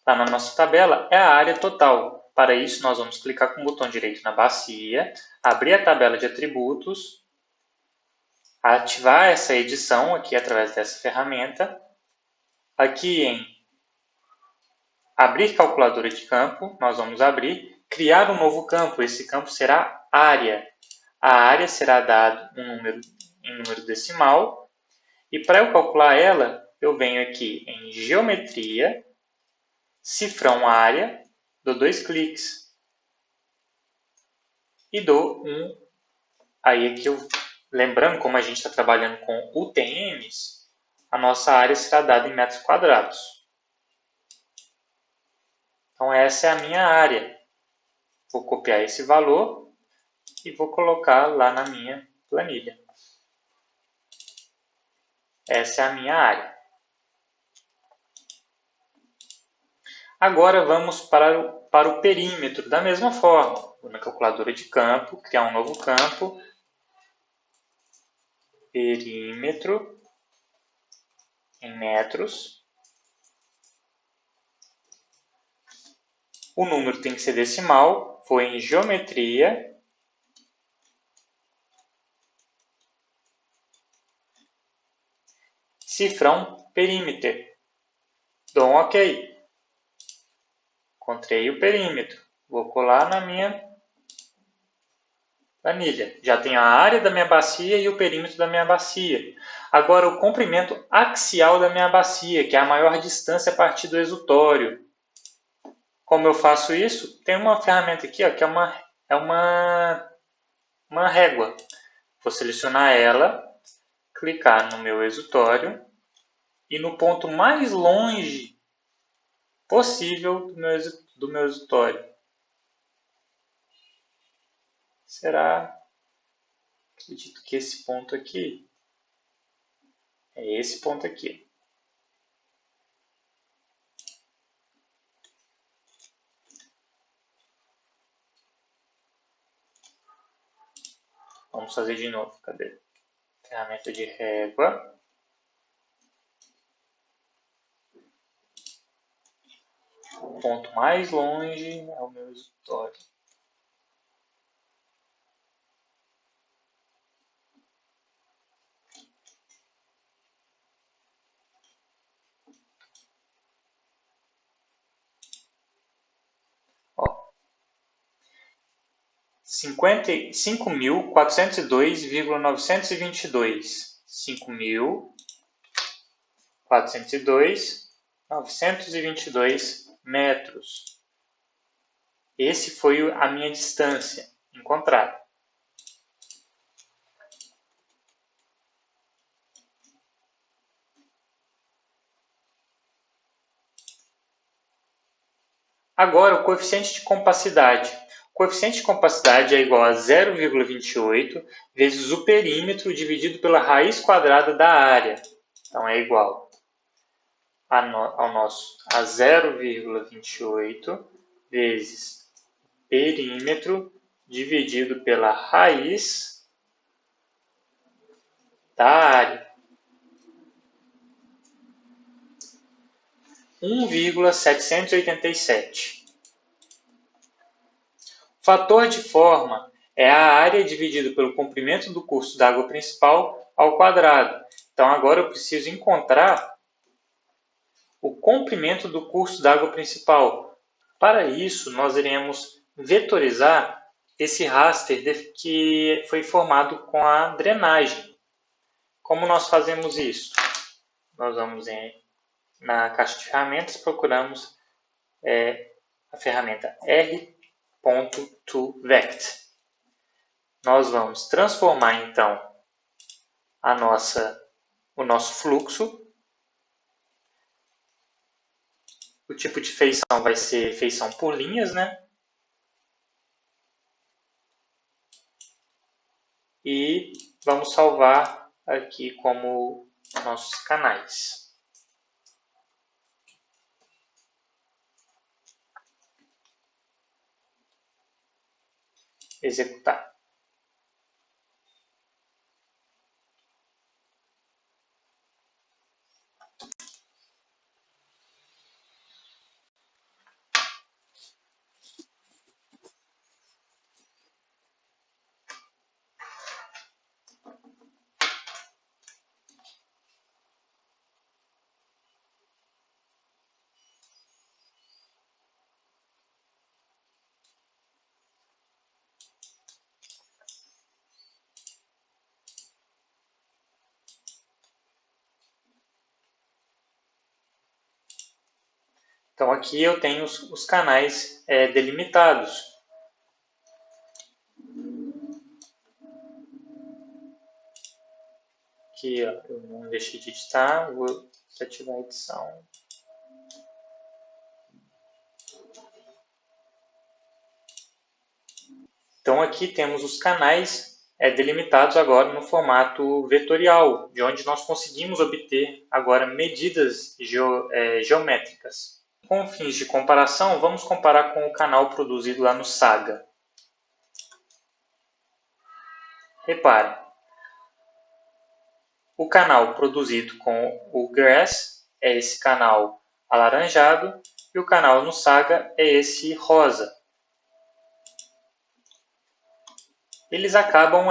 lá na nossa tabela, é a área total. Para isso, nós vamos clicar com o botão direito na bacia, abrir a tabela de atributos, ativar essa edição aqui através dessa ferramenta. Aqui em abrir calculadora de campo, nós vamos abrir, criar um novo campo. Esse campo será área. A área será dado um número em número decimal. E para eu calcular ela, eu venho aqui em geometria, cifrão área, dou 2 cliques e dou um. Aí aqui lembrando, como a gente está trabalhando com UTMs, a nossa área será dada em metros quadrados. Então essa é a minha área. Vou copiar esse valor e vou colocar lá na minha planilha. Essa é a minha área. Agora vamos para o perímetro. Da mesma forma, vou na calculadora de campo, criar um novo campo. Perímetro em metros. O número tem que ser decimal. Vou em geometria. Cifrão perímetro. Dou um OK. Encontrei o perímetro. Vou colar na minha planilha. Já tenho a área da minha bacia e o perímetro da minha bacia. Agora o comprimento axial da minha bacia, que é a maior distância a partir do exultório. Como eu faço isso? Tem uma ferramenta aqui, ó, que é uma régua. Vou selecionar ela, clicar no meu exultório e no ponto mais longe possível do meu exultório. Será, acredito que esse ponto aqui, é esse ponto aqui. Vamos fazer de novo, cadê? Ferramenta de régua. O ponto mais longe é o meu resultado. Ó, 5.402,922. 5.402,922 metros. Esse foi a minha distância encontrada. Agora, o coeficiente de compacidade. O coeficiente de compacidade é igual a 0,28 vezes o perímetro dividido pela raiz quadrada da área. Então, é igual a 0,28 vezes perímetro dividido pela raiz da área. 1,787. O fator de forma é a área dividido pelo comprimento do curso d'água principal ao quadrado. Então, agora eu preciso encontrar o comprimento do curso d'água principal. Para isso, nós iremos vetorizar esse raster que foi formado com a drenagem. Como nós fazemos isso? Nós vamos na caixa de ferramentas, procuramos a ferramenta R.toVect. Nós vamos transformar, então, o nosso fluxo. O tipo de feição vai ser feição por linhas, né? E vamos salvar aqui como nossos canais. Executar. Então, aqui eu tenho os canais delimitados. Aqui, ó, eu não deixei de editar, vou ativar a edição. Então, aqui temos os canais delimitados agora no formato vetorial, de onde nós conseguimos obter agora medidas geométricas. Com fins de comparação, vamos comparar com o canal produzido lá no Saga. Reparem, o canal produzido com o Grass é esse canal alaranjado e o canal no Saga é esse rosa. Eles acabam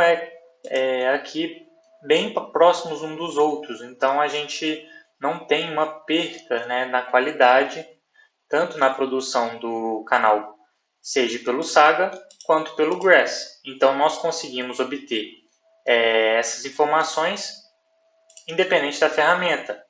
aqui bem próximos uns dos outros, então a gente não tem uma perda, né, na qualidade, tanto na produção do canal, seja pelo Saga quanto pelo Grass. Então nós conseguimos obter essas informações independente da ferramenta.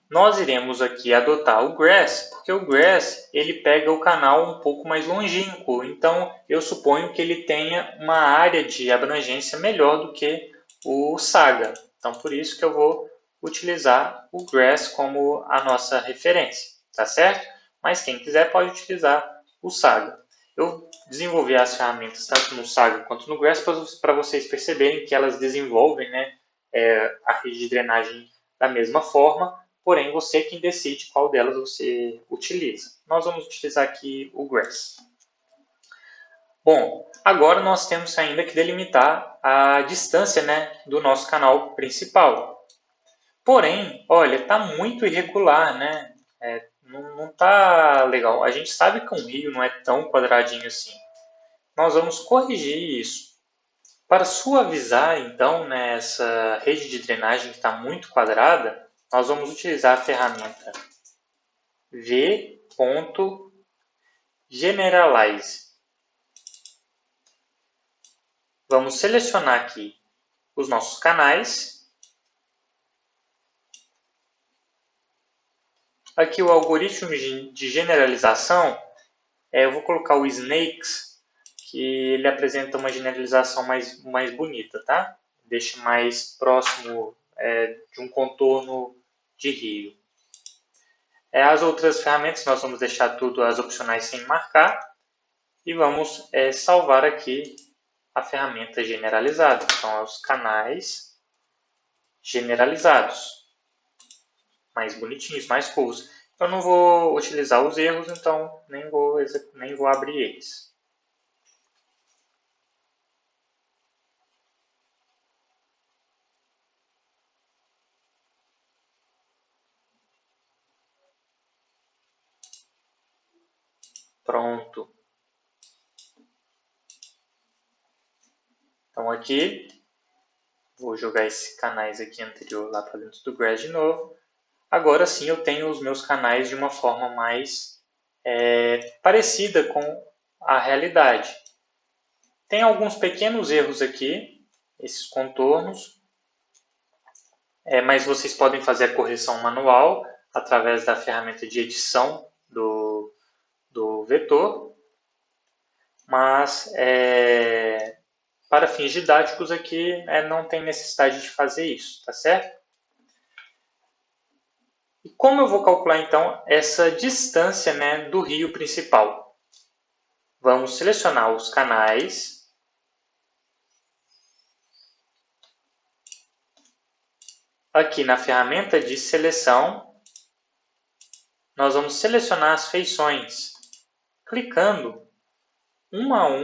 Nós iremos aqui adotar o Grass, porque o Grass ele pega o canal um pouco mais longínquo, então eu suponho que ele tenha uma área de abrangência melhor do que o Saga. Então por isso que eu vou utilizar o Grass como a nossa referência, tá certo? Mas quem quiser pode utilizar o Saga. Eu desenvolvi as ferramentas tanto no Saga quanto no Grass para vocês perceberem que elas desenvolvem, né, a rede de drenagem da mesma forma, porém você quem decide qual delas você utiliza. Nós vamos utilizar aqui o Grass. Bom, agora nós temos ainda que delimitar a distância, né, do nosso canal principal. Porém, olha, está muito irregular, né? não tá legal. A gente sabe que um rio não é tão quadradinho assim. Nós vamos corrigir isso. Para suavizar, então, né, essa rede de drenagem que está muito quadrada, nós vamos utilizar a ferramenta V.Generalize. Vamos selecionar aqui os nossos canais. Aqui o algoritmo de generalização, eu vou colocar o Snakes, que ele apresenta uma generalização mais bonita, tá? Deixa mais próximo de um contorno de rio. As outras ferramentas nós vamos deixar tudo as opcionais sem marcar e vamos salvar aqui a ferramenta generalizada. Então, os canais generalizados, mais bonitinhos, mais curvos. Eu não vou utilizar os erros, então nem vou abrir eles. Pronto. Então aqui, vou jogar esses canais aqui anterior lá para dentro do Grass de novo. Agora sim eu tenho os meus canais de uma forma mais parecida com a realidade. Tem alguns pequenos erros aqui, esses contornos, mas vocês podem fazer a correção manual através da ferramenta de edição do vetor, mas para fins didáticos aqui não tem necessidade de fazer isso, tá certo? E como eu vou calcular então essa distância, né, do rio principal? Vamos selecionar os canais. Aqui na ferramenta de seleção, nós vamos selecionar as feições, clicando um a um,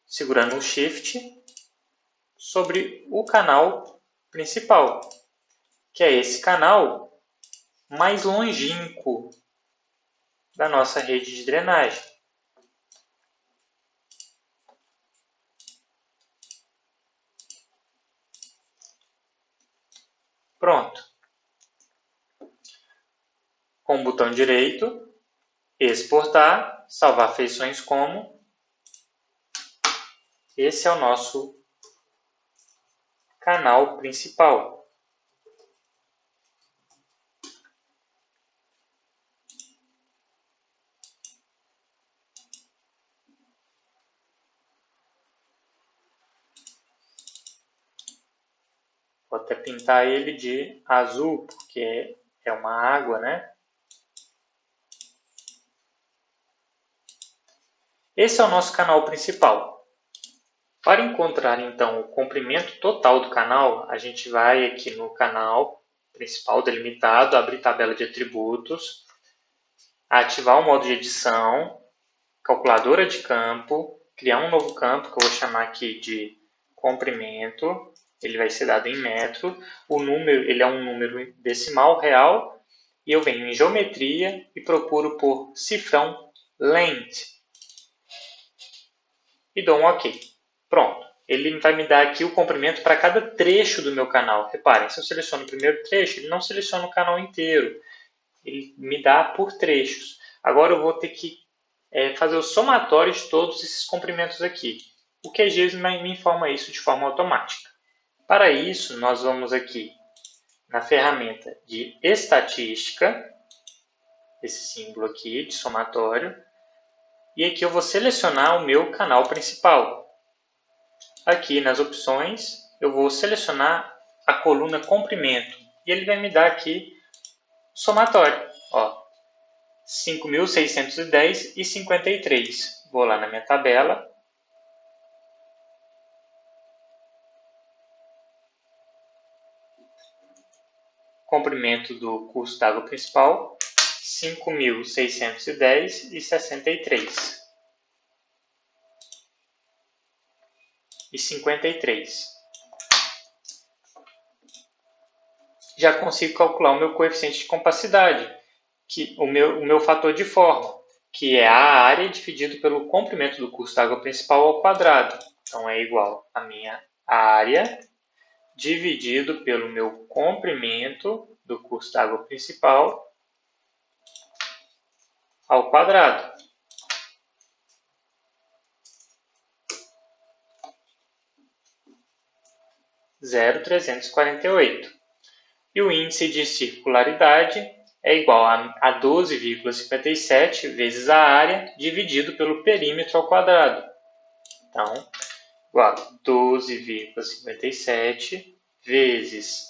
segurando o Shift, sobre o canal principal, que é esse canal mais longínquo da nossa rede de drenagem. Pronto. Com o botão direito, exportar, salvar feições como. Esse é o nosso canal principal. Vou até pintar ele de azul, porque é uma água, né? Esse é o nosso canal principal. Para encontrar, então, o comprimento total do canal, a gente vai aqui no canal principal delimitado, abrir tabela de atributos, ativar o modo de edição, calculadora de campo, criar um novo campo, que eu vou chamar aqui de comprimento. Ele vai ser dado em metro. O número ele é um número decimal real. E eu venho em geometria e procuro por cifrão length. E dou um OK. Pronto. Ele vai me dar aqui o comprimento para cada trecho do meu canal. Reparem, se eu seleciono o primeiro trecho, ele não seleciona o canal inteiro. Ele me dá por trechos. Agora eu vou ter que fazer o somatório de todos esses comprimentos aqui. O QGIS me informa isso de forma automática. Para isso, nós vamos aqui na ferramenta de estatística, esse símbolo aqui de somatório, e aqui eu vou selecionar o meu canal principal. Aqui nas opções, eu vou selecionar a coluna comprimento, e ele vai me dar aqui o somatório, ó, 5.610 e 53. Vou lá na minha tabela. Comprimento do curso d'água principal, 5.610 e 63. E 53. Já consigo calcular o meu coeficiente de compacidade, o meu fator de forma, que é a área dividido pelo comprimento do curso d'água principal ao quadrado. Então, é igual a minha área dividido pelo meu comprimento do curso d'água principal ao quadrado. Zero vírgula 348. E o índice de circularidade é igual a 12,57 vezes a área dividido pelo perímetro ao quadrado. Então, igual a 12,57 vezes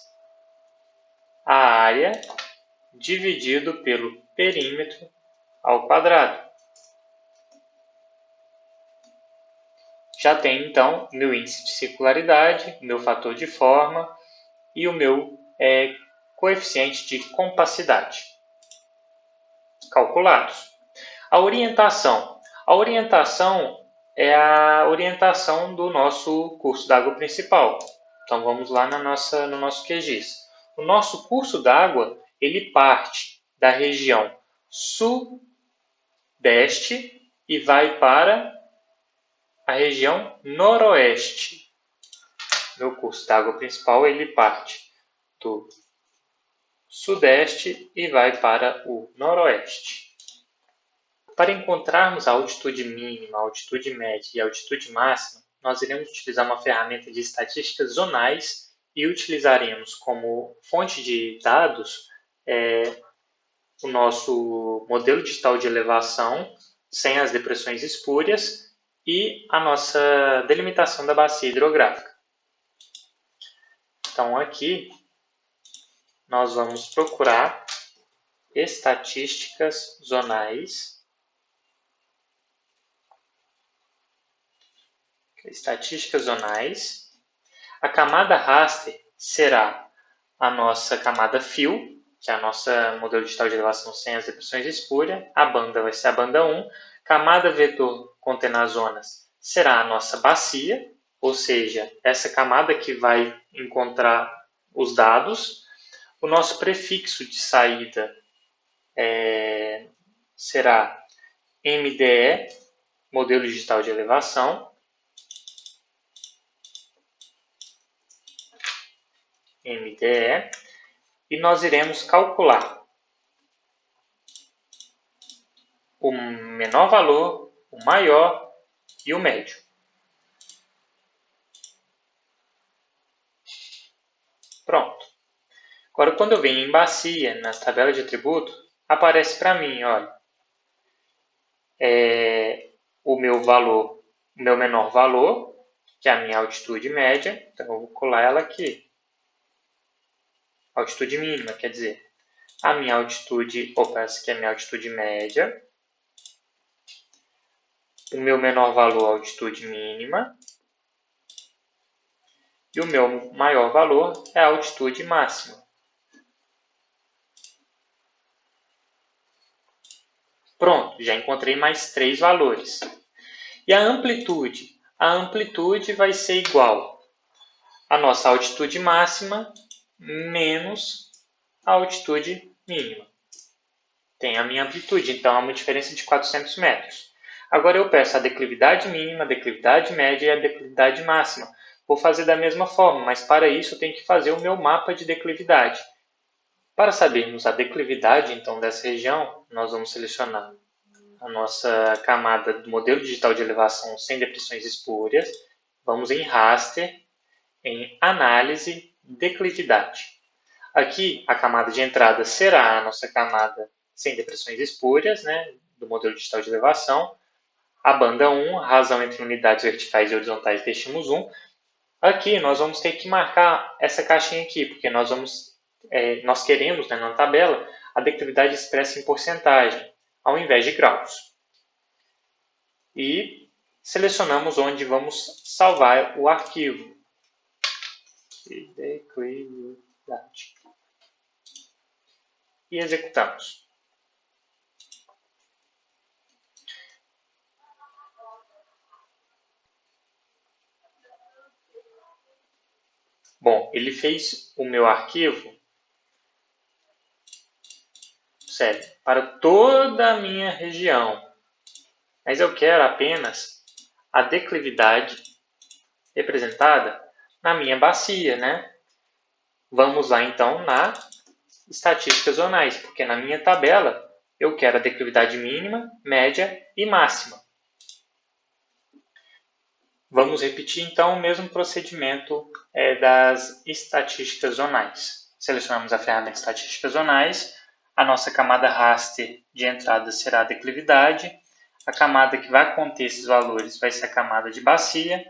a área dividido pelo perímetro ao quadrado. Já tenho, então, o meu índice de circularidade, o meu fator de forma e o meu coeficiente de compacidade calculados. A orientação. A orientação é a orientação do nosso curso d'água principal. Então, vamos lá no nosso QGIS. O nosso curso d'água, ele parte da região sudeste e vai para a região noroeste. Meu curso d'água principal, ele parte do sudeste e vai para o noroeste. Para encontrarmos a altitude mínima, a altitude média e a altitude máxima, nós iremos utilizar uma ferramenta de estatísticas zonais e utilizaremos como fonte de dados o nosso modelo digital de elevação, sem as depressões espúrias, e a nossa delimitação da bacia hidrográfica. Então, aqui, nós vamos procurar estatísticas zonais. Estatísticas zonais. A camada raster será a nossa camada fio, que é a nossa modelo digital de elevação sem as depressões espúrias. A banda vai ser a banda 1. Camada vetor contendo as zonas será a nossa bacia, ou seja, essa camada que vai encontrar os dados. O nosso prefixo de saída será MDE, modelo digital de elevação. MDE, e nós iremos calcular o menor valor, o maior e o médio. Pronto. Agora, quando eu venho em bacia, na tabela de atributos, aparece para mim, olha, o meu valor, o meu menor valor, que é a minha altitude média, então eu vou colar ela aqui. Altitude mínima, quer dizer, a minha altitude, essa aqui é a minha altitude média, o meu menor valor, a altitude mínima, e o meu maior valor é a altitude máxima. Pronto, já encontrei mais 3 valores. E a amplitude? A amplitude vai ser igual à nossa altitude máxima menos a altitude mínima. Tem a minha amplitude, então é uma diferença de 400 metros. Agora eu peço a declividade mínima, a declividade média e a declividade máxima. Vou fazer da mesma forma, mas para isso eu tenho que fazer o meu mapa de declividade. Para sabermos a declividade então dessa região, nós vamos selecionar a nossa camada do modelo digital de elevação sem depressões espúrias. Vamos em raster, em análise, declividade. Aqui a camada de entrada será a nossa camada sem depressões espúrias, né, do modelo digital de elevação. A banda 1, razão entre unidades verticais e horizontais, deixamos 1. Aqui nós vamos ter que marcar essa caixinha aqui, porque nós queremos, né, na tabela, a declividade expressa em porcentagem, ao invés de graus. E selecionamos onde vamos salvar o arquivo. Declividade. E executamos. Bom, ele fez o meu arquivo serve para toda a minha região. Mas eu quero apenas a declividade representada na minha bacia, né? Vamos lá então na estatísticas zonais, porque na minha tabela eu quero a declividade mínima, média e máxima. Vamos repetir então o mesmo procedimento das estatísticas zonais. Selecionamos a ferramenta estatísticas zonais, a nossa camada raster de entrada será a declividade, a camada que vai conter esses valores vai ser a camada de bacia,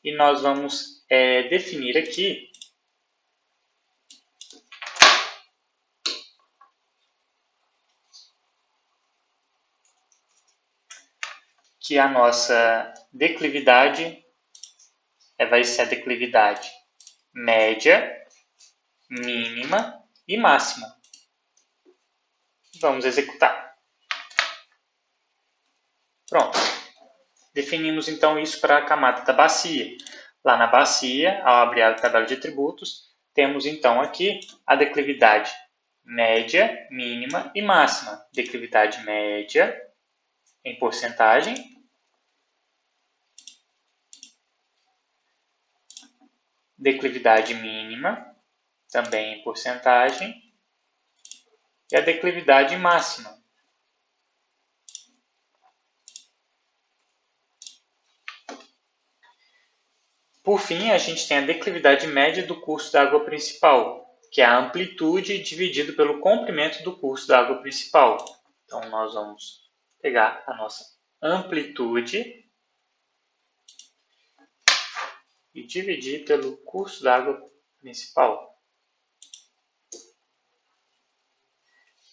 e nós vamos definir aqui que a nossa declividade vai ser a declividade média, mínima e máxima. Vamos executar. Pronto. Definimos então isso para a camada da bacia. Lá na bacia, ao abrir a tabela de atributos, temos então aqui a declividade média, mínima e máxima. Declividade média em porcentagem. Declividade mínima, também em porcentagem. E a declividade máxima. Por fim, a gente tem a declividade média do curso da água principal, que é a amplitude dividido pelo comprimento do curso da água principal. Então, nós vamos pegar a nossa amplitude e dividir pelo curso da água principal.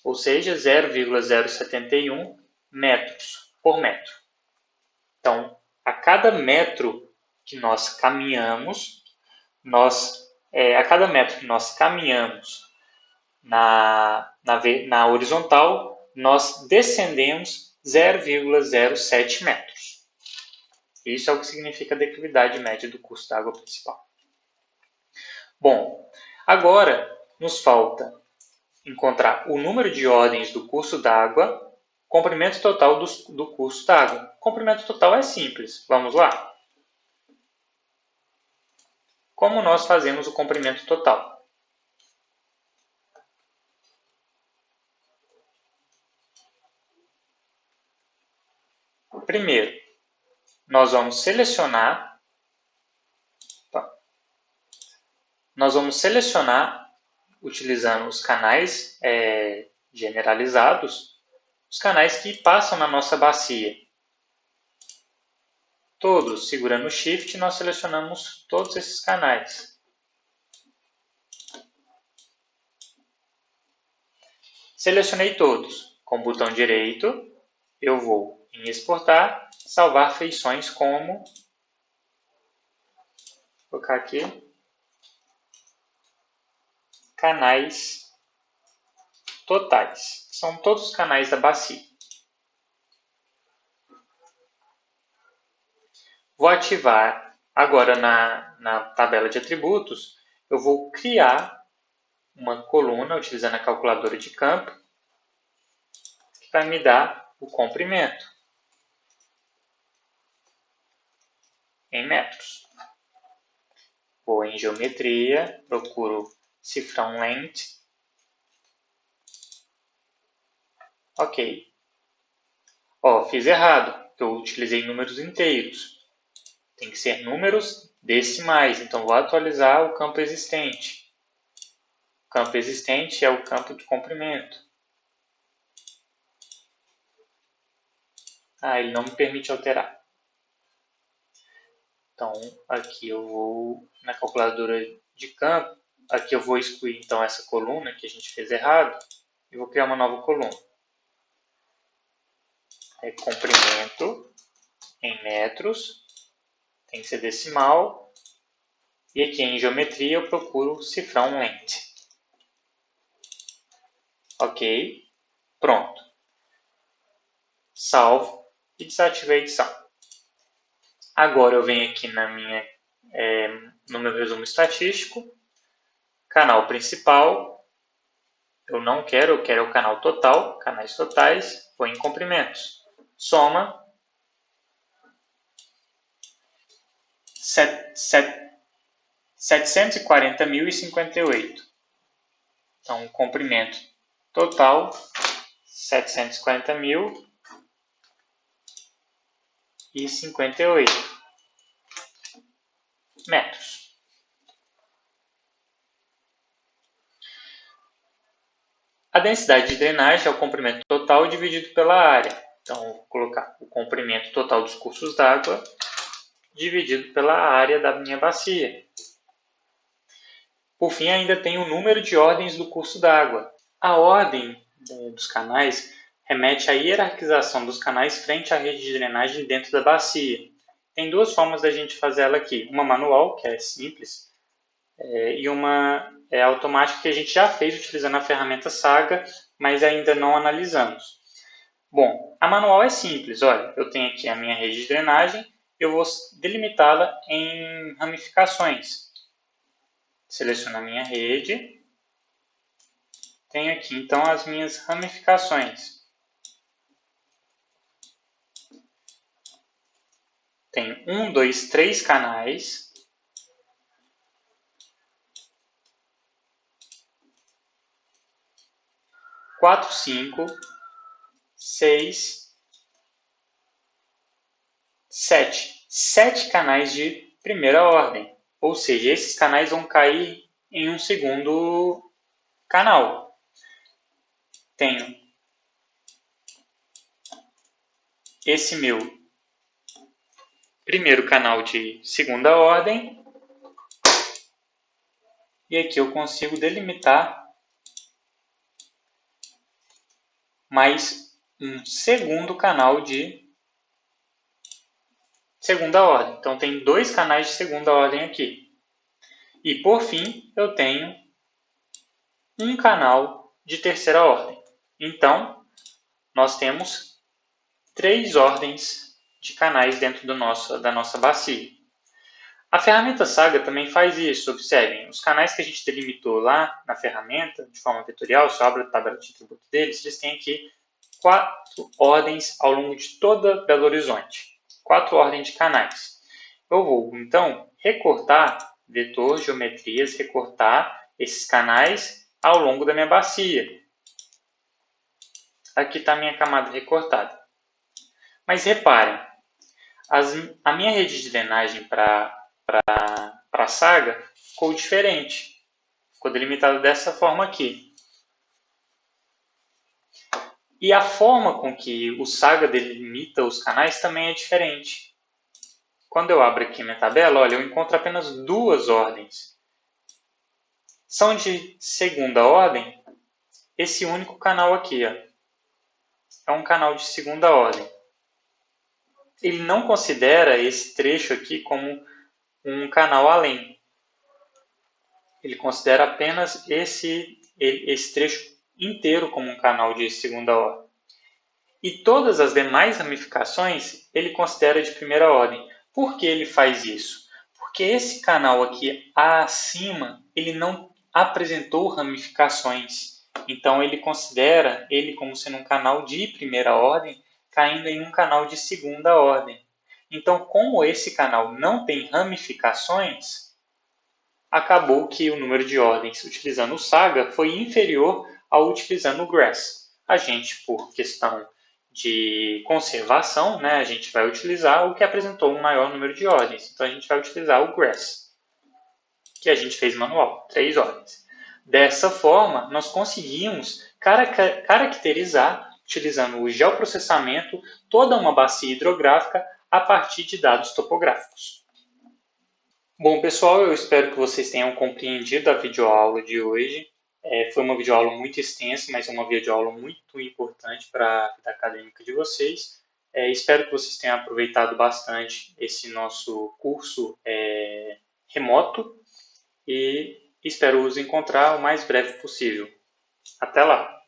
Ou seja, 0,071 metros por metro. Então, a cada metro que nós caminhamos, a cada metro que nós caminhamos na horizontal, nós descendemos 0,07 metros. Isso é o que significa a declividade média do curso da água principal. Bom, agora nos falta encontrar o número de ordens do curso d'água, comprimento total do curso d'água. Comprimento total é simples. Vamos lá? Como nós fazemos o comprimento total? Primeiro, nós vamos selecionar utilizando os canais generalizados, os canais que passam na nossa bacia. Todos, segurando o Shift, nós selecionamos todos esses canais. Selecionei todos. Com o botão direito, eu vou em exportar, salvar feições como, vou colocar aqui, canais totais. São todos os canais da bacia. Vou ativar agora na tabela de atributos, eu vou criar uma coluna utilizando a calculadora de campo, que vai me dar o comprimento em metros. Vou em geometria, procuro cifrão length. Ok. Fiz errado, porque eu utilizei números inteiros. Tem que ser números decimais, então vou atualizar o campo existente. O campo existente é o campo de comprimento. Ele não me permite alterar. Então, aqui eu vou na calculadora de campo, aqui eu vou excluir então essa coluna que a gente fez errado e vou criar uma nova coluna. Comprimento em metros, tem que ser decimal, e aqui em geometria eu procuro cifrão length. Ok, pronto. Salvo e desativo a edição. Agora eu venho aqui no meu resumo estatístico, canal principal, eu não quero, eu quero o canal total, canais totais, vou em comprimentos. Soma 740.058. Então, o comprimento total, 740.058 metros. A densidade de drenagem é o comprimento total dividido pela área. Então, vou colocar o comprimento total dos cursos d'água dividido pela área da minha bacia. Por fim, ainda tem o número de ordens do curso d'água. A ordem dos canais remete à hierarquização dos canais frente à rede de drenagem dentro da bacia. Tem duas formas da gente fazer ela aqui. Uma manual, que é simples, e uma automática que a gente já fez utilizando a ferramenta Saga, mas ainda não analisamos. Bom, a manual é simples. Olha, eu tenho aqui a minha rede de drenagem, eu vou delimitá-la em ramificações. Seleciono a minha rede, tenho aqui então as minhas ramificações. Tenho 1, 2, 3 canais. 4, 5, 6, 7. 7 canais de primeira ordem. Ou seja, esses canais vão cair em um segundo canal. Tenho esse meu primeiro canal de segunda ordem. E aqui eu consigo delimitar mais um segundo canal de segunda ordem. Então, tem 2 canais de segunda ordem aqui. E, por fim, eu tenho um canal de terceira ordem. Então, nós temos 3 ordens de canais dentro da nossa bacia. A ferramenta Saga também faz isso. Observem, os canais que a gente delimitou lá na ferramenta, de forma vetorial, se eu abro a tabela de atributo deles, eles têm aqui 4 ordens ao longo de toda Belo Horizonte. 4 ordens de canais. Eu vou, então, recortar, vetor, geometrias, recortar esses canais ao longo da minha bacia. Aqui está a minha camada recortada. Mas reparem, a minha rede de drenagem para a Saga ficou diferente. Ficou delimitada dessa forma aqui. E a forma com que o Saga delimita os canais também é diferente. Quando eu abro aqui minha tabela, olha, eu encontro apenas 2 ordens. São de segunda ordem esse único canal aqui. Ó. É um canal de segunda ordem. Ele não considera esse trecho aqui como um canal além. Ele considera apenas esse trecho inteiro como um canal de segunda ordem. E todas as demais ramificações ele considera de primeira ordem. Por que ele faz isso? Porque esse canal aqui acima, ele não apresentou ramificações. Então ele considera ele como sendo um canal de primeira ordem, caindo em um canal de segunda ordem. Então, como esse canal não tem ramificações, acabou que o número de ordens utilizando o Saga foi inferior ao utilizando o Grass. A gente, por questão de conservação, né, a gente vai utilizar o que apresentou um maior número de ordens. Então, a gente vai utilizar o Grass, que a gente fez manual, 3 ordens. Dessa forma, nós conseguimos caracterizar, utilizando o geoprocessamento, toda uma bacia hidrográfica a partir de dados topográficos. Bom, pessoal, eu espero que vocês tenham compreendido a videoaula de hoje. Foi uma videoaula muito extensa, mas é uma videoaula muito importante para a vida acadêmica de vocês. Espero que vocês tenham aproveitado bastante esse nosso curso remoto e espero os encontrar o mais breve possível. Até lá!